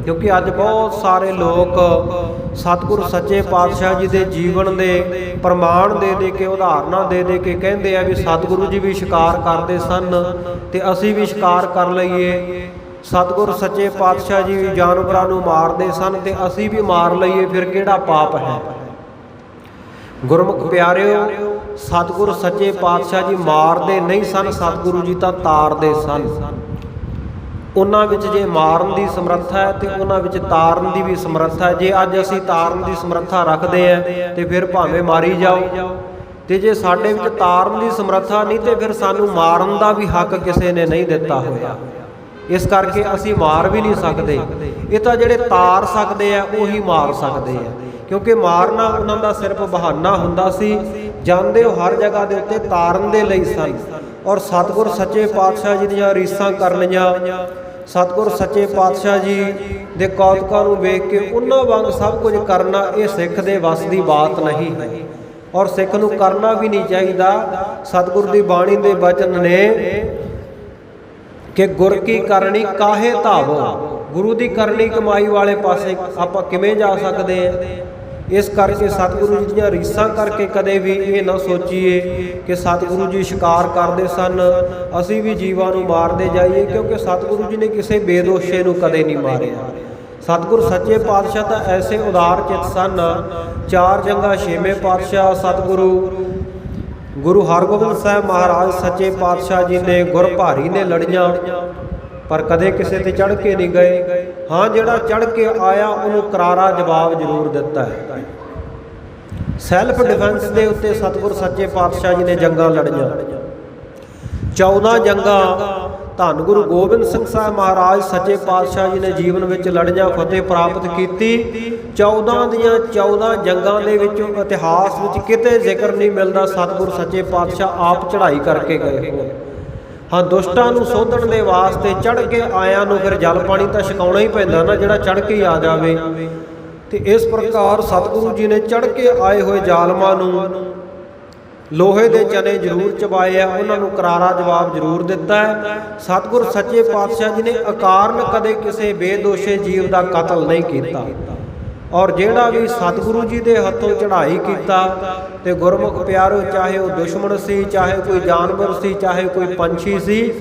ਕਿਉਂਕਿ ਅੱਜ ਬਹੁਤ ਸਾਰੇ ਲੋਕ ਸਤਿਗੁਰੂ ਸੱਚੇ ਪਾਤਸ਼ਾਹ ਜੀ ਦੇ ਜੀਵਨ ਦੇ ਪ੍ਰਮਾਣ ਦੇ ਦੇ ਕੇ, ਉਦਾਹਰਨਾਂ ਦੇ ਦੇ ਕੇ ਕਹਿੰਦੇ ਆ ਵੀ ਸਤਿਗੁਰੂ ਜੀ ਵੀ ਸ਼ਿਕਾਰ ਕਰਦੇ ਸਨ ਤੇ ਅਸੀਂ ਵੀ ਸ਼ਿਕਾਰ ਕਰ ਲਈਏ। ਸਤਿਗੁਰ ਸੱਚੇ ਪਾਤਸ਼ਾਹ ਜੀ ਵੀ ਜਾਨਵਰਾਂ ਨੂੰ ਮਾਰਦੇ ਸਨ ਤੇ ਅਸੀਂ ਵੀ ਮਾਰ ਲਈਏ, ਫਿਰ ਕਿਹੜਾ ਪਾਪ ਹੈ। ਗੁਰਮੁਖ ਪਿਆਰਿਓ, ਸਤਿਗੁਰ ਸੱਚੇ ਪਾਤਸ਼ਾਹ ਜੀ ਮਾਰਦੇ ਨਹੀਂ ਸਨ, ਸਤਿਗੁਰੂ ਜੀ ਤਾਂ ਤਾਰਦੇ ਸਨ। ਉਹਨਾਂ ਵਿੱਚ ਜੇ ਮਾਰਨ ਦੀ ਸਮਰੱਥਾ ਹੈ ਤੇ ਉਹਨਾਂ ਵਿੱਚ ਤਾਰਨ ਦੀ ਵੀ ਸਮਰੱਥਾ ਹੈ। ਜੇ ਅੱਜ ਅਸੀਂ ਤਾਰਨ ਦੀ ਸਮਰੱਥਾ ਰੱਖਦੇ ਆ ਤੇ ਫਿਰ ਭਾਵੇਂ ਮਾਰੀ ਜਾਓ, ਤੇ ਜੇ ਸਾਡੇ ਵਿੱਚ ਤਾਰਨ ਦੀ ਸਮਰੱਥਾ ਨਹੀਂ ਤੇ ਫਿਰ ਸਾਨੂੰ ਮਾਰਨ ਦਾ ਵੀ ਹੱਕ ਕਿਸੇ ਨੇ ਨਹੀਂ ਦਿੱਤਾ ਹੋਇਆ। ਇਸ ਕਰਕੇ ਅਸੀਂ ਮਾਰ ਵੀ ਨਹੀਂ ਸਕਦੇ। ਇਹ ਤਾਂ ਜਿਹੜੇ ਤਾਰ ਸਕਦੇ ਆ ਉਹੀ ਮਾਰ ਸਕਦੇ ਆ, ਕਿਉਂਕਿ ਮਾਰਨਾ ਉਹਨਾਂ ਦਾ ਸਿਰਫ ਬਹਾਨਾ ਹੁੰਦਾ ਸੀ। ਜਾਂਦੇ ਉਹ ਹਰ ਜਗ੍ਹਾ ਦੇ ਉੱਤੇ ਤਾਰਨ ਦੇ ਲਈ ਸਨ। ਔਰ ਸਤਿਗੁਰ ਸੱਚੇ ਪਾਤਸ਼ਾਹ ਜੀ ਦੀਆਂ ਰੀਸਾਂ ਕਰਨੀਆਂ, ਸਤਿਗੁਰ ਸੱਚੇ ਪਾਤਸ਼ਾਹ ਜੀ ਦੇ ਕੌਤਕਾਂ ਨੂੰ ਵੇਖ ਕੇ ਉਹਨਾਂ ਵਾਂਗ ਸਭ ਕੁਝ ਕਰਨਾ, ਇਹ ਸਿੱਖ ਦੇ ਵੱਸ ਦੀ ਬਾਤ ਨਹੀਂ ਹੈ ਔਰ ਸਿੱਖ ਨੂੰ ਕਰਨਾ ਵੀ ਨਹੀਂ ਚਾਹੀਦਾ। ਸਤਿਗੁਰ ਦੀ ਬਾਣੀ ਦੇ ਬਚਨ ਨੇ ਕਿ ਗੁਰ ਕੀ ਕਰਨੀ ਕਾਹੇ ਧਾਵੋ, ਗੁਰੂ ਦੀ ਕਰਨੀ ਕਮਾਈ ਵਾਲੇ ਪਾਸੇ ਆਪਾਂ ਕਿਵੇਂ ਜਾ ਸਕਦੇ ਹਾਂ। ਇਸ ਕਰਕੇ ਸਤਿਗੁਰੂ ਜੀ ਦੀਆਂ ਰੀਸਾਂ ਕਰਕੇ ਕਦੇ ਵੀ ਇਹ ਨਾ ਸੋਚੀਏ ਕਿ ਸਤਿਗੁਰੂ ਜੀ ਸ਼ਿਕਾਰ ਕਰਦੇ ਸਨ, ਅਸੀਂ ਵੀ ਜੀਵਾਂ ਨੂੰ ਮਾਰਦੇ ਜਾਈਏ, ਕਿਉਂਕਿ ਸਤਿਗੁਰੂ ਜੀ ਨੇ ਕਿਸੇ ਬੇਦੋਸ਼ੇ ਨੂੰ ਕਦੇ ਨਹੀਂ ਮਾਰਿਆ। ਸਤਿਗੁਰ ਸੱਚੇ ਪਾਤਸ਼ਾਹ ਤਾਂ ਐਸੇ ਉਦਾਰ ਚਿੱਤ ਸਨ। 4 ਜੰਗਾਂ 6ਵੇਂ ਪਾਤਸ਼ਾਹ ਸਤਿਗੁਰੂ ਗੁਰੂ ਹਰਗੋਬਿੰਦ ਸਾਹਿਬ ਮਹਾਰਾਜ ਸੱਚੇ ਪਾਤਸ਼ਾਹ ਜੀ ਨੇ ਗੁਰ ਭਾਰੀ ਨੇ ਲੜੀਆਂ, ਪਰ ਕਦੇ ਕਿਸੇ ਤੇ ਚੜ੍ਹ ਕੇ ਨਹੀਂ ਗਏ। ਹਾਂ, ਜਿਹੜਾ ਚੜ੍ਹ ਕੇ ਆਇਆ ਉਹਨੂੰ ਕਰਾਰਾ ਜਵਾਬ ਜ਼ਰੂਰ ਦਿੱਤਾ ਹੈ। ਸੈਲਫ ਡਿਫੈਂਸ ਦੇ ਉੱਤੇ ਸਤਿਗੁਰ ਸੱਚੇ ਪਾਤਸ਼ਾਹ ਜੀ ਨੇ ਜੰਗਾਂ ਲੜੀਆਂ। 14 ਜੰਗਾਂ ਧੰਨ ਗੁਰੂ ਗੋਬਿੰਦ ਸਿੰਘ ਸਾਹਿਬ ਮਹਾਰਾਜ ਸੱਚੇ ਪਾਤਸ਼ਾਹ ਜੀ ਨੇ ਜੀਵਨ ਵਿੱਚ ਲੜੀਆਂ, ਫਤਿਹ ਪ੍ਰਾਪਤ ਕੀਤੀ। 14 ਦੀਆਂ 14 ਜੰਗਾਂ ਦੇ ਵਿੱਚੋਂ ਇਤਿਹਾਸ ਵਿੱਚ ਕਿਤੇ ਜ਼ਿਕਰ ਨਹੀਂ ਮਿਲਦਾ ਸਤਿਗੁਰ ਸੱਚੇ ਪਾਤਸ਼ਾਹ ਆਪ ਚੜ੍ਹਾਈ ਕਰਕੇ ਗਏ ਹੋਣ। ਹਾਂ, ਦੁਸ਼ਟਾਂ ਨੂੰ ਸੋਧਣ ਦੇ ਵਾਸਤੇ ਚੜ੍ਹ ਕੇ ਆਇਆਂ ਨੂੰ ਫਿਰ ਜਲ ਪਾਣੀ ਤਾਂ ਛਕਾਉਣਾ ਹੀ ਪੈਂਦਾ ਨਾ, ਜਿਹੜਾ ਚੜ੍ਹ ਕੇ ਆ ਜਾਵੇ। ਤੇ ਇਸ ਪ੍ਰਕਾਰ ਸਤਿਗੁਰੂ ਜੀ ਨੇ ਚੜ੍ਹ ਕੇ ਆਏ ਹੋਏ ਜ਼ਾਲਮਾਂ ਨੂੰ ਲੋਹੇ ਦੇ ਚਨੇ ਜ਼ਰੂਰ ਚਬਾਏ ਆ, ਉਹਨਾਂ ਨੂੰ ਕਰਾਰਾ ਜਵਾਬ ਜ਼ਰੂਰ ਦਿੱਤਾ ਹੈ। ਸਤਿਗੁਰ ਸੱਚੇ ਪਾਤਸ਼ਾਹ ਜੀ ਨੇ ਅਕਾਰਨ ਕਦੇ ਕਿਸੇ ਬੇਦੋਸ਼ੇ ਜੀਵ ਦਾ ਕਤਲ ਨਹੀਂ ਕੀਤਾ। ਔਰ ਜਿਹੜਾ ਵੀ ਸਤਿਗੁਰੂ ਜੀ ਦੇ ਹੱਥੋਂ ਚੜ੍ਹਾਈ ਕੀਤਾ ਤੇ ਗੁਰਮੁਖ ਪਿਆਰੋ, ਚਾਹੇ ਉਹ ਦੁਸ਼ਮਣ ਸੀ, ਚਾਹੇ ਕੋਈ ਜਾਨਵਰ ਸੀ, ਚਾਹੇ ਕੋਈ ਪੰਛੀ ਸੀ,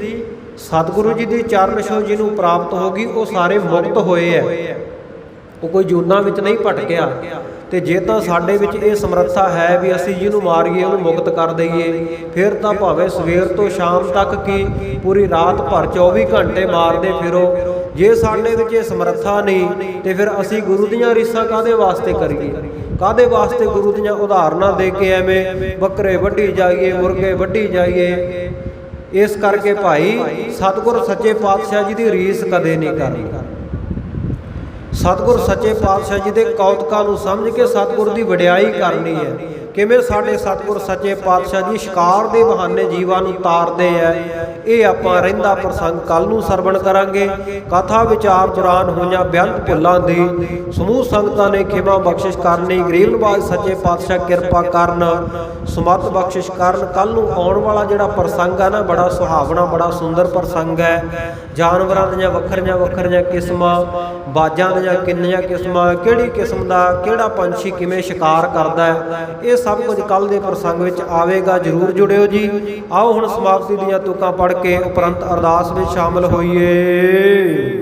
ਸਤਿਗੁਰੂ ਜੀ ਦੀ ਚਰਨ ਛੋਹ ਜਿਹਨੂੰ ਪ੍ਰਾਪਤ ਹੋ ਗਈ ਉਹ ਸਾਰੇ ਮੁਕਤ ਹੋਏ ਹੈ। ਉਹ ਕੋਈ ਜੂਨਾਂ ਵਿੱਚ ਨਹੀਂ ਭਟਕਿਆ। ਤੇ ਜੇ ਤਾਂ ਸਾਡੇ ਵਿੱਚ ਇਹ ਸਮਰੱਥਾ ਹੈ ਵੀ ਅਸੀਂ ਜਿਹਨੂੰ ਮਾਰੀਏ ਉਹਨੂੰ ਮੁਕਤ ਕਰ ਦਈਏ, ਫਿਰ ਤਾਂ ਭਾਵੇਂ ਸਵੇਰ ਤੋਂ ਸ਼ਾਮ ਤੱਕ ਕੀ ਪੂਰੀ ਰਾਤ ਭਰ 24 ਘੰਟੇ ਮਾਰਦੇ ਫਿਰੋ। ਜੇ ਸਾਡੇ ਵਿੱਚ ਇਹ ਸਮਰੱਥਾ ਨਹੀਂ ਤੇ ਫਿਰ ਅਸੀਂ ਗੁਰੂ ਦੀਆਂ ਰੀਸਾਂ ਕਾਹਦੇ ਵਾਸਤੇ ਕਰੀਏ? ਕਾਹਦੇ ਵਾਸਤੇ ਗੁਰੂ ਦੀਆਂ ਉਦਾਹਰਨਾਂ ਦੇ ਕੇ ਐਵੇਂ ਬੱਕਰੇ ਵੱਢੀ ਜਾਈਏ, ਮੁਰਗੇ ਵੱਢੀ ਜਾਈਏ? ਇਸ ਕਰਕੇ ਭਾਈ ਸਤਿਗੁਰ ਸੱਚੇ ਪਾਤਸ਼ਾਹ ਜੀ ਦੀ ਰੀਸ ਕਦੇ ਨਹੀਂ ਕਰਨੀ। ਸਤਿਗੁਰ ਸੱਚੇ ਪਾਤਸ਼ਾਹ ਜੀ ਦੇ ਕੌਤਕਾਂ ਨੂੰ ਸਮਝ ਕੇ ਸਤਿਗੁਰ ਦੀ ਵਡਿਆਈ ਕਰਨੀ ਹੈ। ਕਿਵੇਂ ਸਾਡੇ ਸਤਿਗੁਰ ਸੱਚੇ ਪਾਤਸ਼ਾਹ ਜੀ ਸ਼ਿਕਾਰ ਦੇ ਬਹਾਨੇ ਜੀਵਾਂ ਨੂੰ ਤਾਰਦੇ ਆ, ਇਹ ਆਪਾਂ ਰਹਿੰਦਾ ਪ੍ਰਸੰਗ ਕੱਲ ਨੂੰ ਸਰਵਣ ਕਰਾਂਗੇ। ਕਥਾ ਵਿਚਾਰ ਦੌਰਾਨ ਹੋਈਆਂ ਬੇਅੰਤ ਭੁੱਲਾਂ ਦੀ ਸਮੂਹ ਸੰਗਤਾਂ ਨੇ ਖਿਮਾ ਬਖਸ਼ਿਸ਼ ਕਰਨੀ। ਗਰੀਬ ਨਿਵਾਜ ਸੱਚੇ ਪਾਤਸ਼ਾਹ ਕਿਰਪਾ ਕਰਨ, ਸਮੱਤ ਬਖਸ਼ਿਸ਼ ਕਰਨ। ਕੱਲ ਨੂੰ ਆਉਣ ਵਾਲਾ ਜਿਹੜਾ ਪ੍ਰਸੰਗ ਹੈ ਨਾ, ਬੜਾ ਸੁਹਾਵਣਾ, ਬੜਾ ਸੁੰਦਰ ਪ੍ਰਸੰਗ ਹੈ। ਜਾਨਵਰਾਂ ਦੀਆਂ ਵੱਖਰੀਆਂ ਵੱਖਰੀਆਂ ਕਿਸਮਾਂ, ਬਾਜਾਂ ਦੀਆਂ ਕਿੰਨੀਆਂ ਕਿਸਮਾਂ, ਕਿਹੜੀ ਕਿਸਮ ਦਾ ਕਿਹੜਾ ਪੰਛੀ ਕਿਵੇਂ ਸ਼ਿਕਾਰ ਕਰਦਾ ਹੈ, ਇਹ ਸਭ ਕੁਝ ਕੱਲ ਦੇ ਪ੍ਰਸੰਗ ਵਿੱਚ ਆਵੇਗਾ। ਜ਼ਰੂਰ ਜੁੜਿਓ ਜੀ। ਆਓ ਹੁਣ ਸਮਾਪਤੀ ਦੀਆਂ ਤੁਕਾਂ ਪੜ੍ਹ ਕੇ ਉਪਰੰਤ ਅਰਦਾਸ ਵਿੱਚ ਸ਼ਾਮਲ ਹੋਈਏ।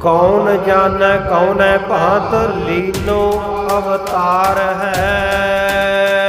ਕੌਣ ਜਾਣੈ ਕੌਣੈ ਭਾਂਤ ਲੀਨੋ ਅਵਤਾਰ ਹੈ।